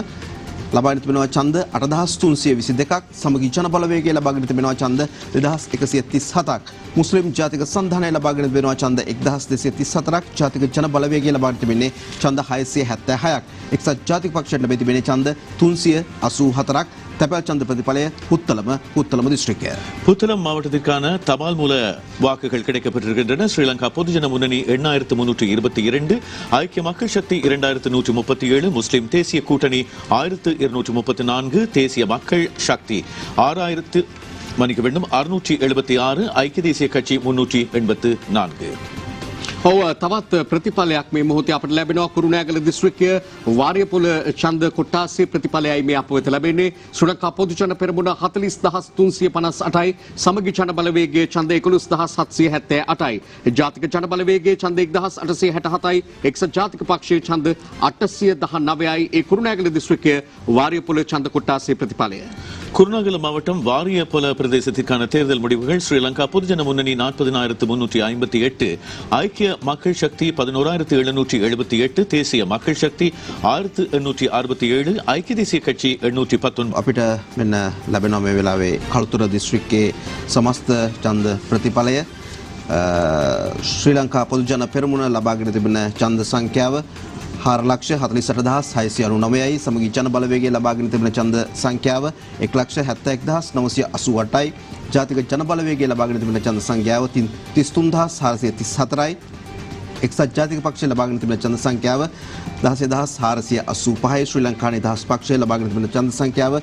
ලබාගෙන තිබෙනවා ඡන්ද 8322ක් සමගි ජන බලවේගය ලබාගෙන තිබෙනවා ඡන්ද 2137ක් මුස්ලිම් ජාතික සන්ධානය ලබාගෙන තිබෙනවා ඡන්ද 1234ක් ජාතික ජන බලවේගය ලබාගෙන තිබෙන්නේ ඡන්ද 676ක් එක්සත් ජාතික පක්ෂයට ලැබී තිබෙන්නේ ඡන්ද 384ක් තැපැල් ඡන්ද ප්‍රතිඵලය පුත්තලම දිස්ත්‍රික්කය. புத்தளம் மாவட்டத்திற்கான தபால் மூல வாக்குகள் கிடைக்கப்பட்டிருக்கின்றன. ஸ்ரீலங்கா பொதுஜன முன்னணி 8322, ஐக்கிய மக்கள் சக்தி 2137, முஸ்லிம் தேசிய கூட்டணி 1234, தேசிய மக்கள் சக்தி 676, ஐக்கிய தேசிய கட்சி 384. ඔව් තවත් ප්‍රතිඵලයක් මේ මොහොතේ අපට ලැබෙනවා කුරුණෑගල දිස්ත්‍රික්කය වාරියපොළ ඡන්ද කොට්ටාසේ ප්‍රතිඵලයයි මේ අප වෙත ලැබෙන්නේ. ශ්‍රී ලංකා පොදු ජන පෙරමුණ 40358යි, සමගි ජන බලවේගයේ ඡන්ද 11778යි, ජාතික ජන බලවේගයේ ඡන්ද 1867යි, එක්සත් ජාතික පක්ෂයේ ඡන්ද 819යි. ඒ කුරුණෑගල දිස්ත්‍රික්කය වාරියපොළ ඡන්ද කොට්ටාසේ ප්‍රතිඵලය. குருநாகல மாவட்டம் வாரியபொல பிரதேசத்திற்கான தேர்தல் முடிவுகள். ஸ்ரீலங்கா பொதுஜன முன்னணி 40,358, ஐக்கிய மக்கள் சக்தி 11,778, தேசிய மக்கள் சக்தி 1,867, ஐக்கிய தேசிய கட்சி 819. අපිට මෙන්න ලැබෙනවා මේ වෙලාවේ කළුතර දිස්ත්‍රික්කයේ සමස්ත ඡන්ද ප්‍රතිඵලය ශ්‍රී ලංකා පොදු ජන පෙරමුණ ලබාගෙන තිබෙන ඡන්ද සංඛ්‍යාව 4,48,699යි, සමගි ජන බලවේගය ලබාගෙන තිබෙන ඡන්ද සංඛ්‍යාව 1,71,988යි, ජාතික ජන බලවේගය ලබාගෙන තිබෙන ඡන්ද සංඛ්‍යාව 33,434යි, එක්සත් ජාතික පක්ෂය ලබාගෙන තිබෙන ඡන්ද සංඛ්‍යාව 16,485යි, ශ්‍රී ලංකා නිදහස් පක්ෂය ලබාගෙන තිබෙන ඡන්ද සංඛ්‍යාව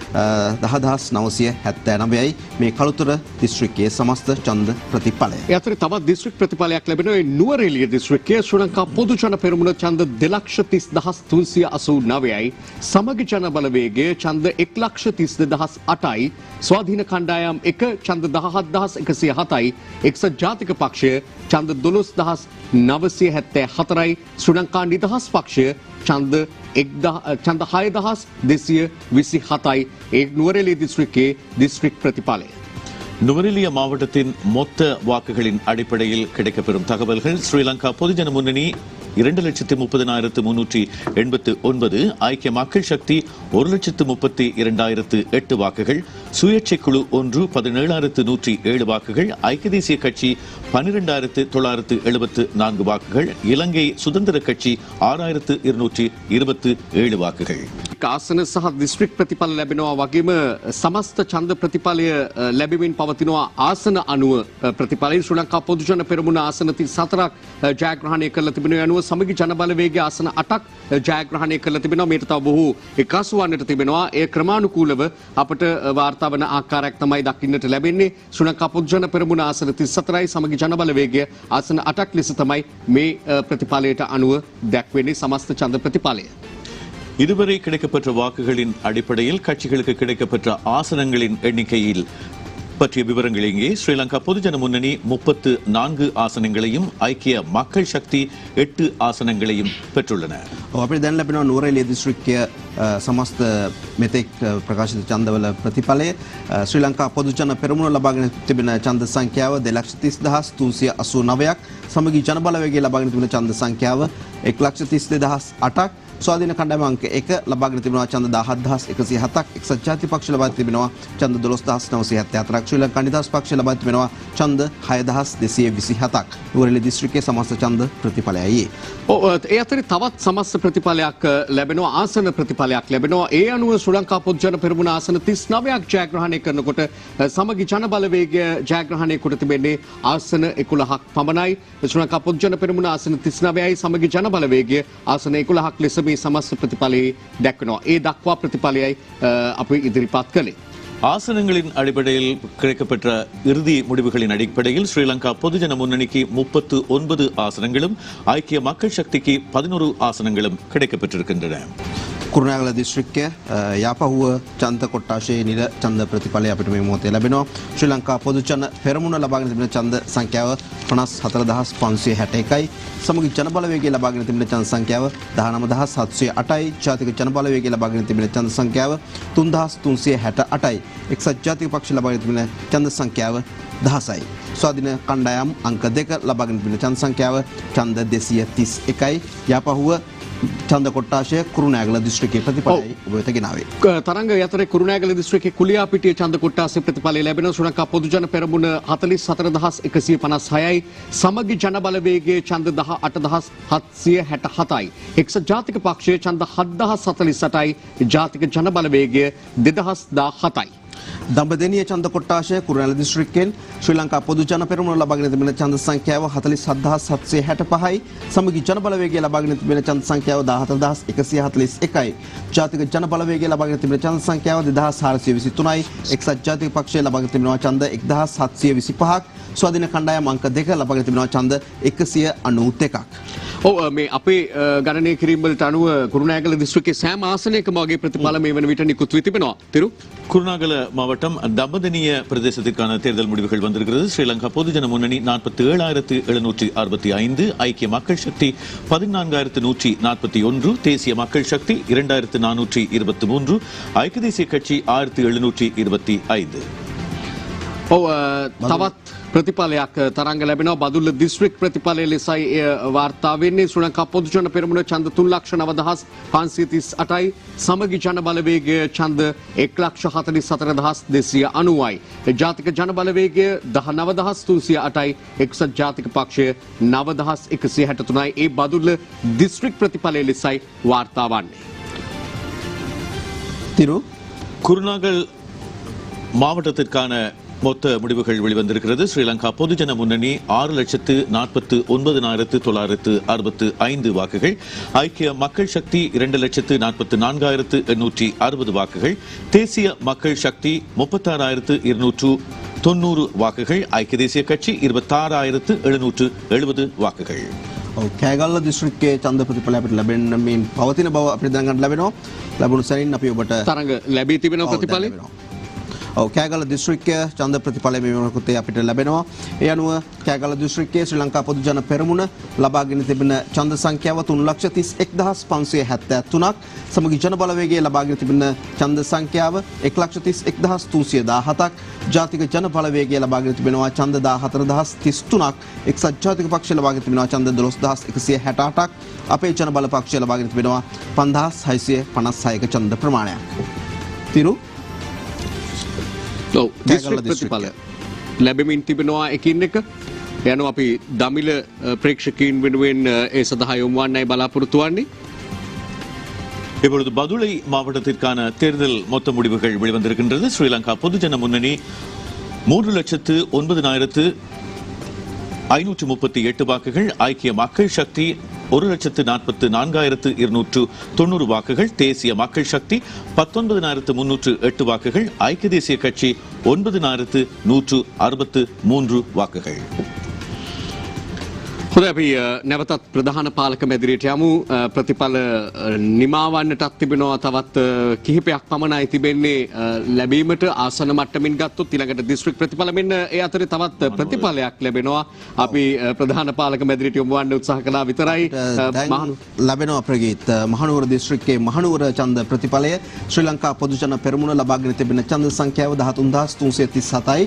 10,979යි. මේ කළුතර දිස්ත්‍රික්කයේ සමස්ත ඡන්ද ප්‍රතිඵලය. ඒ අතරේ තවත් දිස්ත්‍රික් ප්‍රතිඵලයක් ලැබෙනවා. ඒ නුවරඑළිය දිස්ත්‍රික්කයේ ශ්‍රී ලංකා පොදු ජන පෙරමුණ ඡන්ද 2,30,389යි, සමගි ජන බලවේගයේ ඡන්ද 1,32,008යි, ස්වාධීන කණ්ඩායම් 1 ඡන්ද 17,107යි, එක්සත් ජාතික පක්ෂය ඡන්ද 12,974යි, ශ්‍රී ලංකා නිදහස් පක්ෂය ඡන්ද 6,227යි. ඒ නුවරඑළිය දිස්ත්‍රික්කයේ දිස්ත්‍රික් பிரதிபாலය. நுவரெலிய மாவட்டத்தின் மொத்த வாக்குகளின் அடிப்படையில் கிடைக்கப்பெறும் தகவல்கள். ஸ்ரீலங்கா பொதுஜன முன்னணி 2,30,389, ஐக்கிய மக்கள் சக்தி 1,32,208 வாக்குகள், சுயேட்சை குழு 1 17,107 வாக்குகள், ஐக்கிய தேசிய கட்சி 12,974 வாக்குகள், இலங்கை சுதந்திர கட்சி 6,227 வாக்குகள். ආසන සහ දිස්ත්‍රික් ප්‍රතිඵල ලැබෙනවා වගේම සමස්ත ඡන්ද ප්‍රතිඵලය ලැබෙමින් පවතිනවා ආසන අනුව ප්‍රතිඵලය. ශ්‍රී ලංකා පොදු ජන පෙරමුණ ආසන 34ක් ජයග්‍රහණය කරලා තිබෙනවා. අනුව සමගි ජන බලවේගයේ ආසන 8ක් ජයග්‍රහණය කරලා තිබෙනවා. මේට තව බොහෝ එකසු වන්නට තිබෙනවා. ඒ ක්‍රමානුකූලව අපට වාර්තා වන ආකාරයක් තමයි දකින්නට ලැබෙන්නේ. ශ්‍රී ලංකා පොදු ජන පෙරමුණ ආසන 34යි, සමගි ජන බලවේගය ආසන 8ක් ලෙස තමයි මේ ප්‍රතිඵලයට අනුව දැක්වෙන්නේ සමස්ත ඡන්ද ප්‍රතිඵලය. இதுவரை கிடைக்கப்பெற்ற வாக்குகளின் அடிப்படையில் கட்சிகளுக்கு கிடைக்கப்பெற்ற ஆசனங்களின் எண்ணிக்கையில் பற்றிய விவரங்கள் இங்கே. ஸ்ரீலங்கா பொதுஜன முன்னணி 34 ஆசனங்களையும், ஐக்கிய மக்கள் சக்தி 8 ஆசனங்களையும் பெற்றுள்ளன. අපිට දැන් ලැබෙනවා නුවරඑළිය දිස්ත්‍රික්කය සමස්ත මෙතෙක් ප්‍රකාශිත ඡන්දවල ප්‍රතිඵලය. ශ්‍රී ලංකා පොදු ජන පෙරමුණ ලබාගෙන තිබෙන ඡන්ද සංඛ්‍යාව 2,30,389ක්, සමගි ජන බලවේගය ලබාගෙන තිබෙන ඡන්ද සංඛ්‍යාව 1,32,008ක්, ස්වාධීන කණ්ඩායම අංක 1 ලබාගෙන තිබෙනවා ඡන්ද 17,107ක්, එක්සත් ජාතික පක්ෂ ලබා තිබෙනවා ඡන්ද 12,974ක්, ශ්‍රී ලංකා නිදහස් පක්ෂ ලබා තිබෙනවා ඡන්ද 6,227ක්. නුවරඑළිය දිස්ත්‍රික්කයේ සමස්ත ඡන්ද ප්‍රතිඵලයයි. ඔව් ඒ අතරේ තවත් සමස්ත ප්‍රතිඵලයක් ලැබෙනවා, ආසන ප්‍රතිඵලයක් ලැබෙනවා. ඒ අනුව ශ්‍රී ලංකා පොදු ජන පෙරමුණ ආසන 39ක් ජයග්‍රහණය කරනකොට සමගි ජන බලවේගය ජයග්‍රහණය කොට තිබෙන්නේ ආසන 11ක් පමණයි. ශ්‍රී ලංකා පොදු ජන පෙරමුණ ආසන 39යි, සමගි ජන බලවේගය ආසන 11ක් ලෙස මේ සමස්ත ප්‍රතිඵලයේ දැක්වෙනවා. ඒ දක්වා ප්‍රතිඵලයයි අපි ඉදිරිපත් කළේ. ஆசனங்களின் அடிப்படையில் கிடைக்கப்பெற்ற இறுதி முடிவுகளின் அடிப்படையில் ஸ்ரீலங்கா பொதுஜன முன்னணிக்கு 39 ஆசனங்களும், ஐக்கிய மக்கள் சக்திக்கு 11 ஆசனங்களும் கிடைக்கப்பெற்றிருக்கின்றன. කුරුණෑගල දිස්ත්‍රික්කය යාපහුව චන්ද කොට්ටාශයේ නිල ඡන්ද ප්‍රතිඵලය අපිට මේ මොහොතේ ලැබෙනවා. ශ්‍රී ලංකා පොදු ජන පෙරමුණ ලබාගෙන තිබෙන ඡන්ද සංඛ්‍යාව 54561යි. සමගි ජන බලවේගය ලබාගෙන තිබෙන ඡන්ද සංඛ්‍යාව 19708යි. ජාතික ජන බලවේගය ලබාගෙන තිබෙන ඡන්ද සංඛ්‍යාව 3368යි. එක්සත් ජාතික පක්ෂ ලබාගෙන තිබෙන ඡන්ද සංඛ්‍යාව 10යි. ස්වාධීන කණ්ඩායම් අංක 2 ලබාගෙන තිබෙන ඡන්ද සංඛ්‍යාව ඡන්ද 231යි. යාපහුව ඡන්ද කොට්ටාශය කුරුණෑගල දිස්ත්‍රික්කයේ ප්‍රතිඵලයි ඔබ වෙත ගෙනාවේ. තරංග යතරේ කුරුණෑගල දිස්ත්‍රික්කයේ කුලියාපිටිය ඡන්ද කොට්ටාසේ ප්‍රතිඵලය ලැබෙනවා. ශ්‍රී ලංකා පොදු ජන පෙරමුණ 44156යි. සමගි ජන බලවේගයේ ඡන්ද 18767යි. එක්සත් ජාතික පක්ෂයේ ඡන්ද 7048යි. ජාතික ජන බලවේගය 2017යි. දඹදෙණිය ඡන්ද කොට්ටාශය කුරුණෑගල දිස්ත්‍රික්කයෙන් ශ්‍රී ලංකා පොදු ජන පෙරමුණ ලබාගෙන තිබෙන ඡන්ද සංඛ්‍යාව 47765යි. සමගි ජන බලවේගය ලබාගෙන තිබෙන ඡන්ද සංඛ්‍යාව 14141යි. ජාතික ජන බලවේගය ලබාගෙන තිබෙන ඡන්ද සංඛ්‍යාව 2423යි. එක්සත් ජාතික පක්ෂය ලබාගෙන තිබෙනවා ඡන්ද 1725ක්. ස්වාධීන කණ්ඩායම් අංක 2 ලබාගෙන තිබෙනවා ඡන්ද 192ක්. ඔව් මේ අපේ ගණනය කිරීම වලට අනුව කුරුණෑගල දිස්ත්‍රික්කයේ සෑම ආසනයකම වගේ ප්‍රතිඵල මේ වන විට නිකුත් වී තිබෙනවා. තිරු குருநாகல மாவட்டம் தம்பதனிய பிரதேசத்திற்கான தேர்தல் முடிவுகள் வந்திருக்கிறது. ஸ்ரீலங்கா பொதுஜன முன்னணி 47,765, ஐக்கிய மக்கள் சக்தி 14,141, தேசிய மக்கள் சக்தி 2,423, ஐக்கிய தேசிய கட்சி 6,725. ඔව් තවත් ප්‍රතිඵලයක් තරංග ලැබෙනවා. බදුල්ල දිස්ත්‍රික් ප්‍රතිඵලය ලෙසයි වාර්තා වෙන්නේ. ශ්‍රී ලංකා පොදු ජන පෙරමුණ ඡන්ද 3,09,538යි. සමගි ජන බලවේගය ඡන්ද 1,44,290යි. ජාතික ජන බලවේගය 19,308යි. එක්සත් ජාතික පක්ෂය 9,163යි. ඒ බදුල්ල දිස්ත්‍රික් ප්‍රතිඵලය ලෙසයි වාර්තා වන්නේ. திரு குருநாகல் மாவட்டத்திற்கான மொத்த முடிவுகள் வெளிவந்திருக்கிறது. ஸ்ரீலங்கா பொதுஜன முன்னணி 6,49,965 வாக்குகள், ஐக்கிய மக்கள் சக்தி 2,44,860 வாக்குகள், தேசிய மக்கள் சக்தி 36,290 வாக்குகள், ஐக்கிய தேசிய கட்சி 26,770 வாக்குகள். කෑගල්ල දිස්ත්‍රික්කයේ ඡන්ද ප්‍රතිඵල අපිට ලැබෙන්න මේ පවතින බව අපිට දැනගන්න ලැබෙනවා. ලැබුණු සැනින් අපි ඔබට තරංග ලැබී තිබෙන ප්‍රතිඵලය කෑගල්ල දිස්ත්‍රික්කය ඡන්ද ප්‍රතිඵලය මේ වෙනකොත් අපිට ලැබෙනවා. ඒ අනුව කෑගල්ල දිස්ත්‍රික්කයේ ශ්‍රී ලංකා පොදු ජන පෙරමුණ ලබාගෙන තිබෙන ඡන්ද සංඛ්‍යාව 3,31,573ක්. සමගි ජන බලවේගය ලබාගෙන තිබෙන ඡන්ද සංඛ්‍යාව 1,31,317ක්. ජාතික ජන බලවේගය ලබාගෙන තිබෙනවා ඡන්ද 14,033ක්. එක්සත් ජාතික පක්ෂය ලබාගෙන තිබෙනවා ඡන්ද 12,168ක්. අපේ ජන බල පක්ෂය ලබාගෙන තිබෙනවා 5,656ක ඡන්ද ප්‍රමාණයක්. තිරු දිස්ත්‍රික් ප්‍රතිඵල ලැබෙමින් තිබෙනවා එකින් එක. යනු අපි දමිළ ප්‍රේක්ෂකීන් වෙනුවෙන් ඒ සඳහා යොමු වන්නයි බලාපොරොත්තු වන්නේ. இப்பொழுது பதுளை மாவட்டத்திற்கான தேர்தல் மொத்த முடிவுகள் வெளிவந்திருக்கின்றது. ஸ்ரீலங்கா பொதுஜன முன்னணி 3,09,538 வாக்குகள், ஐக்கிய மக்கள் சக்தி 1,44,290 வாக்குகள், தேசிய மக்கள் சக்தி 19,308 வாக்குகள், ஐக்கிய தேசிய கட்சி 9,163 வாக்குகள். හොඳයි අපි නැවතත් ප්‍රධාන පාලක මැදිරියට යමු. ප්‍රතිඵල නිමාවන්නටත් තිබෙනවා තවත් කිහිපයක් පමණයි තිබෙන්නේ ලැබීමට. ආසන මට්ටමින් ගත්තොත් ඊළඟට දිස්ත්‍රික් ප්‍රතිඵල මෙන්න ඒ අතරේ තවත් ප්‍රතිඵලයක් ලැබෙනවා. අපි ප්‍රධාන පාලක මැදිරියට යොමු වන්න උත්සාහ කළා විතරයි. ලැබෙනවා ප්‍රගීත් මහනුවර දිස්ත්‍රික්කයේ මහනුවර ඡන්ද ප්‍රතිඵලය ශ්‍රී ලංකා පොදු ජන පෙරමුණ ලබාගෙන තිබෙන ඡන්ද සංඛ්‍යාව 13,337යි.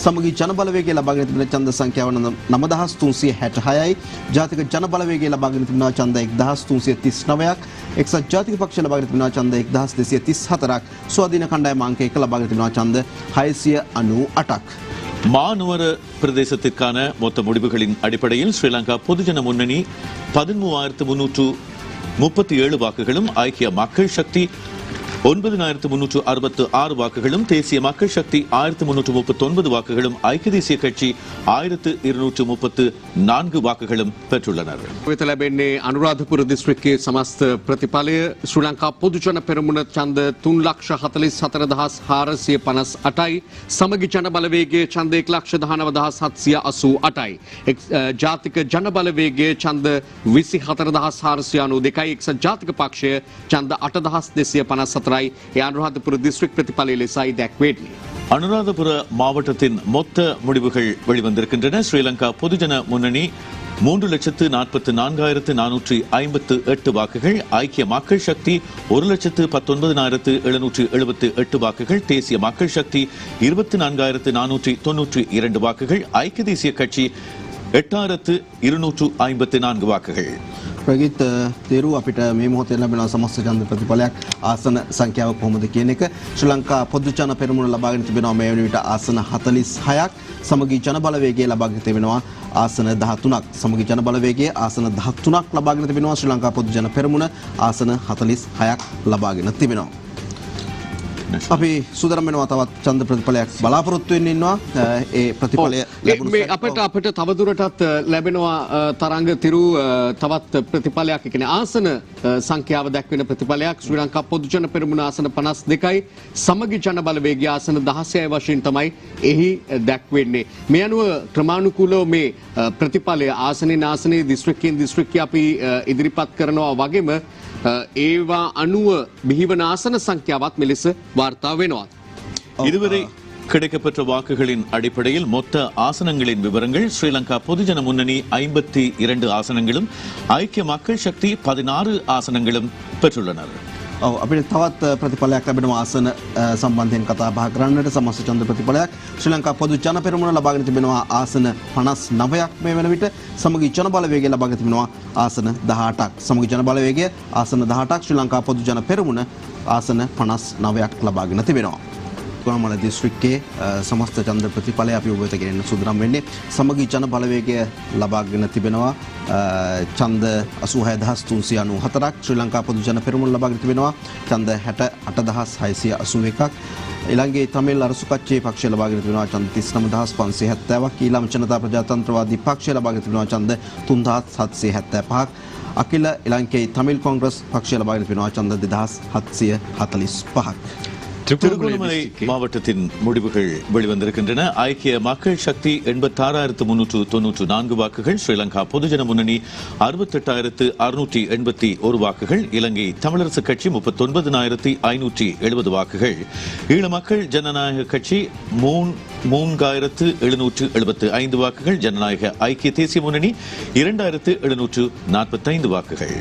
සමගි ජන බලවේගය ලබාගෙන තිබෙන ඡන්ද සංඛ්‍යාව 9,366යි. ජාතික ජන බලවේගය ලබාගෙන තිබෙනවා ඡන්ද 1,339ක්. එක්සත් ජාතික පක්ෂය ලබාගෙන තිබෙනවා ඡන්ද 1,234ක්. ස්වාධීන කණ්ඩායම අංක 1 ලබාගෙන තිබෙනවා ඡන්ද 698ක්. மாநுவர பிரதேசத்திற்கான மொத்த முடிவுகளின் அடிப்படையில் ஸ்ரீலங்கா பொதுஜன முன்னணி 13,337 வாக்குகளும், ஐக்கிய மக்கள் சக்தி 9366 வாக்குகளும், தேசிய மக்கள் சக்தி 1339 வாக்குகளும், ஐக்கிய தேசிய கட்சி 1234 வாக்குகளும் பெற்றுள்ளனர். වෙත ලැබෙන්නේ අනුරාධපුර දිස්ත්‍රික්කයේ සමස්ත ප්‍රතිඵලය ශ්‍රී ලංකා පොදු ජන පෙරමුණ ඡන්ද 3,44,458යි. සමගි ජන බලවේගයේ ඡන්ද 1,19,788යි. ජාතික ජන බලවේගයේ ඡන්ද 24,492යි. එක්සත් ජාතික පක්ෂය ඡන්ද 8,254යි. ඒ අනුරාධපුර දිස්ත්‍රික් ප්‍රතිඵලය ලෙසයි දැක්වෙන්නේ. அனுராதபுர மாவட்டத்தின் மொத்த முடிவுகள் வெளிவந்திருக்கின்றன. ஸ்ரீலங்கா பொதுஜன முன்னணி 3,44,458 வாக்குகள், ஐக்கிய மக்கள் சக்தி 1,19,778 வாக்குகள், தேசிய மக்கள் சக்தி 24,492 வாக்குகள், ஐக்கிய தேசிய கட்சி 8,254 வாக்குகள். ප්‍රගීත් තේරු අපිට මේ මොහොතේ ලැබෙන සමස්ත ඡන්ද ප්‍රතිඵලයක් ආසන සංඛ්‍යාව කොහොමද කියන එක ශ්‍රී ලංකා පොදු ජන පෙරමුණ ලබාගෙන තිබෙනවා මේ වන විට ආසන 46ක්, සමගි ජන බලවේගය ලබාගෙන තිබෙනවා ආසන 13ක්. සමගි ජන බලවේගයේ ආසන 13ක් ලබාගෙන තිබෙනවා, ශ්‍රී ලංකා පොදු ජන පෙරමුණ ආසන 46ක් ලබාගෙන තිබෙනවා. අපි සූදානම් වෙනවා තවත් ඡන්ද ප්‍රතිඵලයක් බලාපොරොත්තු වෙන්න ඉන්නවා. ඒ ප්‍රතිඵලය ලැබුණු මේ අපිට තවදුරටත් ලැබෙනවා තරංග තිරු තවත් ප්‍රතිඵලයක්. ඒ කියන්නේ ආසන සංඛ්‍යාව දක්වන ප්‍රතිඵලයක් ශ්‍රී ලංකා පොදු ජන පෙරමුණ ආසන 52යි, සමගි ජන බලවේගය ආසන 16යි වශයෙන් තමයි එහි දැක්වෙන්නේ. මේ අනුව ක්‍රමානුකූලව මේ ප්‍රතිඵලය ආසනෙන් ආසනයේ දිස්ත්‍රික්කයෙන් දිස්ත්‍රික්කය අපි ඉදිරිපත් කරනවා වගේම ඒවා අනුව බිහිවන ආසන සංඛ්‍යාවත් මෙලෙස වාර්තා වෙනවා. இதுவரை கிடைக்கப்பெற்ற வாக்குகளின் அடிப்படையில் மொத்த ஆசனங்களின் விவரங்கள் ஸ்ரீலங்கா பொதுஜன முன்னணி 52 ஆசனங்களும், ஐக்கிய மக்கள் சக்தி 16 ஆசனங்களும் பெற்றுள்ளனர். ඔව් අපිට තවත් ප්‍රතිඵලයක් ලැබෙනවා ආසන සම්බන්ධයෙන් කතා බහ කරන්නට. සමස්ත ඡන්ද ප්‍රතිඵලයක් ශ්‍රී ලංකා පොදු ජන පෙරමුණ ලබාගෙන තිබෙනවා ආසන 59ක් මේ වෙන විට, සමගි ජන බලවේගය ලබාගෙන තිබෙනවා ආසන 18ක්. සමගි ජන බලවේගය ආසන 18ක්, ශ්‍රී ලංකා පොදු ජන පෙරමුණ ආසන 59ක් ලබාගෙන තිබෙනවා. කොළඹ දිස්ත්‍රික්කයේ සමස්ත ඡන්ද ප්‍රතිඵලය අපි ඔබ වෙත ගෙනෙන්න සූදානම් වෙන්නේ. සමගි ජන බලවේගය ලබාගෙන තිබෙනවා ඡන්ද 86394ක්, ශ්‍රී ලංකා පොදු ජන පෙරමුණ ලබාගෙන තිබෙනවා ඡන්ද 68681ක්, ඊළඟේ තමිල් අරසු කච්චේ පක්ෂය ලබාගෙන තිබෙනවා ඡන්ද 39570ක්, ඊළම ජනතා ප්‍රජාතන්ත්‍රවාදී පක්ෂය ලබාගෙන තිබෙනවා ඡන්ද 3775ක්, අකිල ඊළඟේ තමිල් කොංග්‍රස් පක්ෂය ලබාගෙන තිබෙනවා ඡන්ද 2745ක්. திருகோணமலை மாவட்டத்தின் முடிவுகள் வெளிவந்திருக்கின்றன. ஐக்கிய மக்கள் சக்தி 86,394 வாக்குகள், ஸ்ரீலங்கா பொதுஜன முன்னணி 68,681 வாக்குகள், இலங்கை தமிழரசு கட்சி 39,570 வாக்குகள், ஈழ மக்கள் ஜனநாயக கட்சி 3,775 வாக்குகள், ஜனநாயக ஐக்கிய தேசிய முன்னணி 2,745 வாக்குகள்.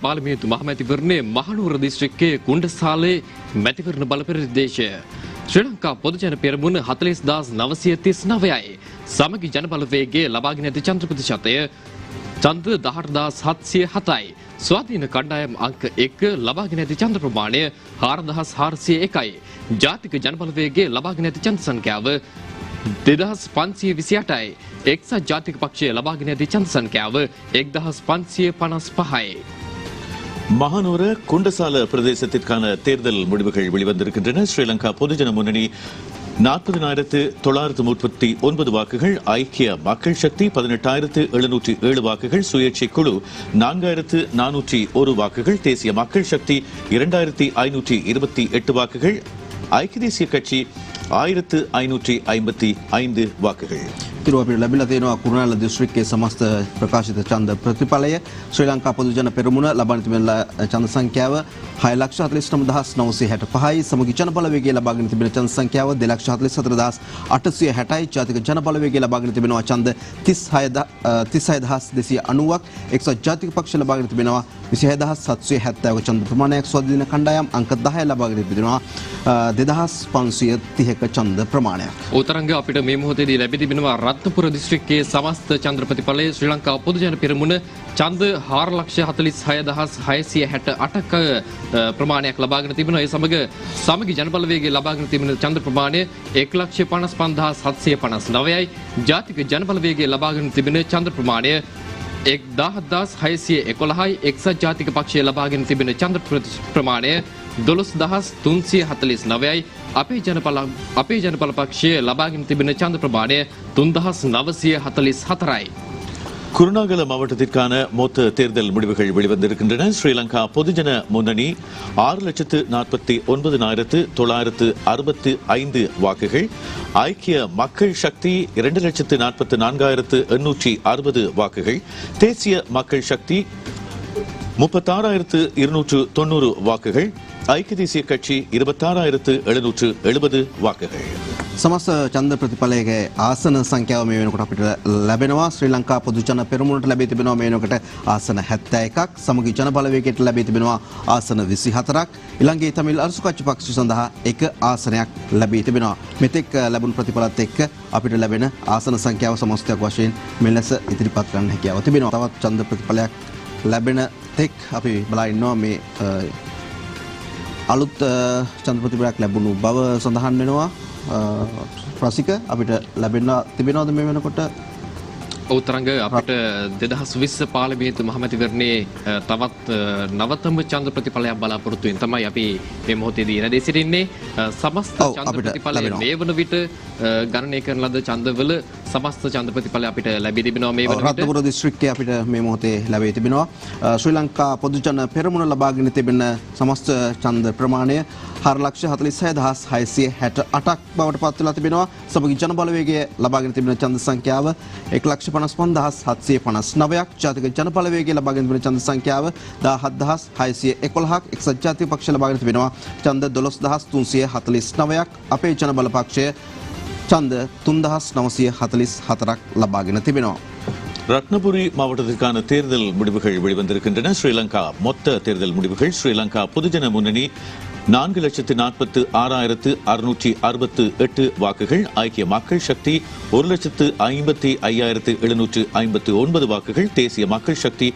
පාර්ලිමේන්තු මහමැතිවරණයේ මහනුවර දිස්ත්‍රික්කයේ කුණ්ඩසාලේ මැතිවරණ බල පරිදේශය ශ්‍රී ලංකා පොදු ජන පෙරමුණ 40,939යි. සමගි ජන බලවේගයේ ලබාගෙන ඇති ඡන්ද ප්‍රතිශතය ඡන්ද 18,707යි. ස්වාධීන කණ්ඩායම් අංක 1 ලබාගෙන ඇති ඡන්ද ප්‍රමාණය 4,401යි. ජාතික ජන බලවේගයේ ලබාගෙන ඇති ඡන්ද සංඛ්‍යාව 2528යි. එක්සත් ජාතික පක්ෂය ලබාගෙන ඇති ඡන්ද සංඛ්‍යාව 1555යි. மகானூர குண்டசால பிரதேசத்திற்கான தேர்தல் முடிவுகள் வெளிவந்திருக்கின்றன. ஸ்ரீலங்கா பொதுஜன முன்னணி 40,939 வாக்குகள், ஐக்கிய மக்கள் சக்தி 18,707 வாக்குகள், சுயேட்சை குழு 4,401 வாக்குகள், தேசிய மக்கள் சக்தி 2,528 வாக்குகள், ஐக்கிய தேசிய கட்சி 1,555 வாக்குகள். ඉතින් අපිට ලැබිලා තියෙනවා කුරුණෑගල දිස්ත්‍රික්කයේ සමස්ත ප්‍රකාශිත ඡන්ද ප්‍රතිඵලය. ශ්‍රී ලංකා පොදු ජන පෙරමුණ ලබාගෙන තිබෙන ඡන්ද සංඛ්‍යාව 6,49,965යි. සමගි ජන බලවේගය ලබාගෙන තිබෙන ඡන්ද සංඛ්‍යාව 2,44,860යි. ජාතික ජන බලවේගය ලබාගෙන තිබෙනවා ඡන්ද 36,290ක්. එක්සත් ජාතික පක්ෂ ලබාගෙන තිබෙනවා 26,770ක ඡන්ද ප්‍රමාණයක්. ස්වාධීන කණ්ඩායම් අංක 10 ලබාගෙන තිබෙනවා 2,530ක ඡන්ද ප්‍රමාණයක්. උතරංග අපිට මේ මොහොතේදී ලැබී තිබෙනවා රත්නපුර දිස්ත්‍රික්කයේ සමස්ත ඡන්ද ප්‍රතිඵලය ශ්‍රී ලංකා පොදු ජන පෙරමුණ ඡන්ද 4,46,668ක ප්‍රමාණයක් ලබාගෙන තිබෙනවා. ඒ සමග සමගි ජන බලවේගයේ ලබාගෙන තිබෙන ඡන්ද ප්‍රමාණය 1,55,759යි. ජාතික ජන බලවේගයේ ලබාගෙන තිබෙන ඡන්ද ප්‍රමාණය 1611යි එක්සත් ජාතික පක්ෂය ලබාගෙන තිබෙන ඡන්ද ප්‍රමාණය 12349යි. අපේ ජනපල පක්ෂය ලබාගෙන තිබෙන ඡන්ද ප්‍රමාණය 3944යි. குருநாகல மாவட்டத்திற்கான மொத்த தேர்தல் முடிவுகள் வெளிவந்திருக்கின்றன. ஸ்ரீலங்கா பொதுஜன முன்னணி 6,49,965 வாக்குகள், ஐக்கிய மக்கள் சக்தி 2,44,860 வாக்குகள், தேசிய மக்கள் சக்தி 36,290 வாக்குகள், ஐக்கிய தேசிய கட்சி 26,770 வாக்குகள். සමස්ත ඡන්ද ප්‍රතිඵලයේ ආසන සංඛ්‍යාව මේ වෙනකොට අපිට ලැබෙනවා. ශ්‍රී ලංකා පොදු ජන පෙරමුණට ලැබී තිබෙනවා මේ වෙනකොට ආසන 71ක්. සමගි ජන බලවේගයට ලැබී තිබෙනවා ආසන 24ක්. ඊළඟේ තමිල් අරසු කච්චි පක්ෂ සඳහා එක ආසනයක් ලැබී තිබෙනවා. මෙතෙක් ලැබුණු ප්‍රතිඵලත් එක්ක අපිට ලැබෙන ආසන සංඛ්‍යාව සමස්තයක් වශයෙන් මෙලෙස ඉදිරිපත් කරන්න හැකියාව තිබෙනවා. තවත් ඡන්ද ප්‍රතිඵලයක් ලැබෙන තෙක් අපි බලා ඉන්නවා මේ අලුත් ඡන්ද ප්‍රතිඵලයක් ලැබුණු බව සඳහන් වෙනවා. රසික අපිට ලැබෙන්න තිබෙනවද මේ වෙනකොට? උතරංග අපිට 2020 පාර්ලිමේන්තු මහමැතිවරණයේ තවත් නවතම ඡන්ද ප්‍රතිඵලයක් බලාපොරොත්තු වෙන තමයි අපි මේ මොහොතේදී ඉරදී සිටින්නේ. සමස්ත ඡන්ද ප්‍රතිඵලය මේ වන විට ගණනය කරන ලද ඡන්දවල සමස්ත ඡන්ද ප්‍රතිඵලය අපිට ලැබී තිබෙනවා මේ වන විට. රත්නපුර දිස්ත්‍රික්කයේ අපිට මේ මොහොතේ ලැබී තිබෙනවා. ශ්‍රී ලංකා පොදු ජන පෙරමුණ ලබාගෙන තිබෙන සමස්ත ඡන්ද ප්‍රමාණය 4,46,668ක් බවට පත් වෙලා තිබෙනවා. සමගි ජන බලවේගය ලබාගෙන තිබෙන ඡන්ද සංඛ්‍යාව 1,55,759ක්. ජාතික ජන බලවේගය ලබාගෙන තිබෙන ඡන්ද සංඛ්‍යාව 17,611ක්. එක්සත් ජාතික පක්ෂය ලබාගෙන තිබෙනවා ඡන්ද 12,349ක්. අපේ ජන බල පක්ෂය ඡන්ද 3,944ක් ලබාගෙන තිබෙනවා. ரத்னபுரி மாவட்டத்திற்கான தேர்தல் முடிவுகள் வெளிவந்திருக்கின்றன. ஸ்ரீலங்கா மொத்த தேர்தல் முடிவுகள் ஸ்ரீலங்கா பொதுஜன முன்னணி 4,46,668 வாக்குகள், ஐக்கிய மக்கள் சக்தி 1,55,759 வாக்குகள், தேசிய மக்கள் சக்தி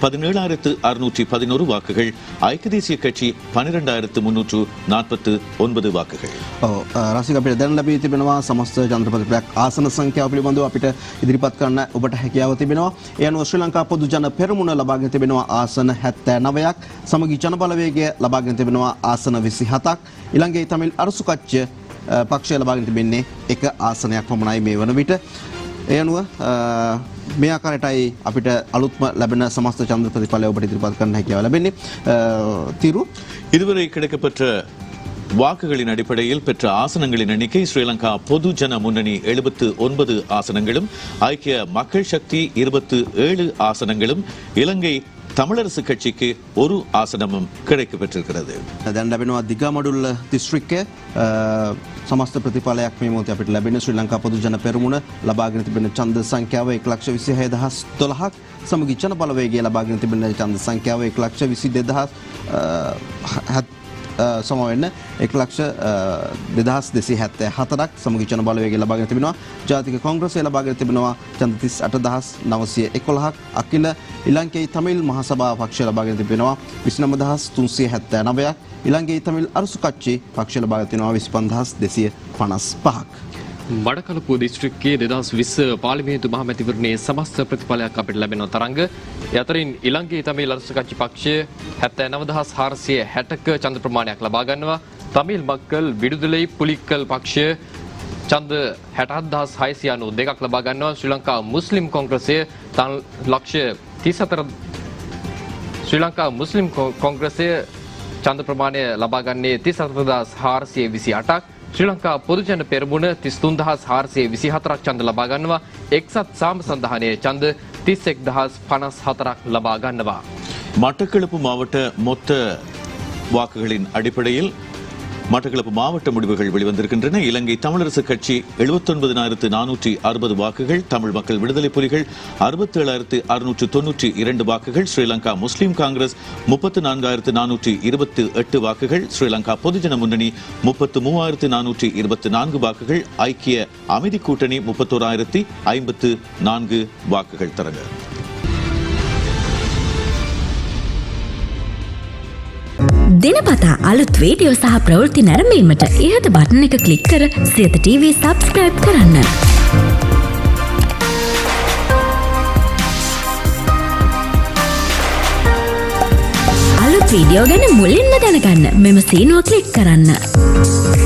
17,611 வாக்குகள், ஐக்கிய தேசிய கட்சி 12,349 வாக்குகள். රසික අපිට දැන් ලැබී තිබෙනවා සමස්ත ඡන්ද ප්‍රතිඵලයක් ආසන සංඛ්‍යාව පිළිබඳව අපිට ඉදිරිපත් කරන්න ඔබට හැකියාව තිබෙනවා. ඒ අනුව ශ්‍රී ලංකා පොදු ජන පෙරමුණ ලබාගෙන තිබෙනවා ආසන 79ක්. සමගි ජන බලවේගය ලබාගෙන තිබෙනවා ආසන 27ක්. ඊළඟේ තමිල් අරසු කච්ච පක්ෂය ලබාගෙන තිබෙන්නේ එක ආසනයක් පමණයි මේ වන විට. ඒ අනුව මේ ආකාරයටයි අපිට අලුත්ම ලැබෙන සමස්ත ඡන්ද ප්‍රතිඵලය ඔබට ඉදිරිපත් කරන්න හැකියාව ලැබෙන්නේ. තිරු இதுவரை கிடைக்கப்பெற்ற வாக்குகளின் அடிப்படையில் பெற்ற ஆசனங்களின் எண்ணிக்கை ஸ்ரீலங்கா பொது ஜன முன்னணி 79 ஆசனங்களும், ஐக்கிய மக்கள் சக்தி 27 ஆசனங்களும், இலங்கை தமிழரசு கட்சிக்கு ஒரு ஆசனமும் கிடைக்கப்பெற்றிருக்கிறது. දැන් ලැබෙනවා දිගමඩුල්ල දිස්ත්‍රික්කයේ සමස්ත ප්‍රතිඵලයක් මේ මොහොතේ අපිට ලැබෙන ශ්‍රී ලංකා පොදු ජන පෙරමුණ ලබාගෙන තිබෙන ඡන්ද සංඛ්‍යාව 1,26,012ක්. සමගි ජන බලවේගය ලබාගෙන තිබෙන ඡන්ද සංඛ්‍යාව 1,22,000 සම වෙන්න 1,02,274ක්. සමගි ජන බලවේගය ලබාගෙන තිබෙනවා. ජාතික කොංග්‍රසය ලබාගෙන තිබෙනවා ඡන්ද 38,911ක්. අකිල ඉලංකේ තමිල් මහසභා පක්ෂය ලබාගෙන තිබෙනවා 29,379ක්. ඉලංකේ තමිල් අරසු කච්චි පක්ෂය ලබාගෙන තිබෙනවා 25,255ක්. මඩකලපුව දිස්ත්‍රික්කයේ 2020 පාර්ලිමේන්තු මහමැතිවරණයේ සමස්ත ප්‍රතිඵලයක් අපිට ලැබෙන තරංග. ඒ අතරින් ඉලංකේ තමිල් අරසු කච්චි පක්ෂය 79,460ක ඡන්ද ප්‍රමාණයක් ලබා ගන්නවා. තමිල් මක්කල් විදුදලයි පුලික්කල් පක්ෂය ඡන්ද 67,692ක් ලබා ගන්නවා. ශ්‍රී ලංකා මුස්ලිම් කොංග්‍රසය ශ්‍රී ලංකා මුස්ලිම් කොංග්‍රසය ඡන්ද ප්‍රමාණය ලබා ගන්නේ 34,428ක්. ශ්‍රී ලංකා පොදුජන පෙරමුණ 33,424ක් ඡන්ද ලබා ගන්නවා. එක්සත් සාම සන්ධානයේ ඡන්ද 31,054ක් ලබා ගන්නවා. மட்டக்களப்பு மாவட்ட மொத்த வாக்குகளின் அடிப்படையில் மட்டக்களப்பு மாவட்ட முடிவுகள் வெளிவந்திருக்கின்றன. இலங்கை தமிழரசு கட்சி 79,460 வாக்குகள், தமிழ் மக்கள் விடுதலை புலிகள் 67,692 வாக்குகள், ஸ்ரீலங்கா முஸ்லிம் காங்கிரஸ் 34,428 வாக்குகள், ஸ்ரீலங்கா பொதுஜன முன்னணி 33,424 வாக்குகள், ஐக்கிய அமைதி கூட்டணி 31,054 வாக்குகள் தரங்க. දිනපතා අලුත් වීඩියෝ සහ ප්‍රවෘත්ති නැරඹීමට ඉහත බටන් එක ක්ලික් කර සියත TV සබ්ස්ක්‍රයිබ් කරන්න. වීඩියෝ ගැන මුලින්ම දැනගන්න මෙම සීනුව ක්ලික් කරන්න.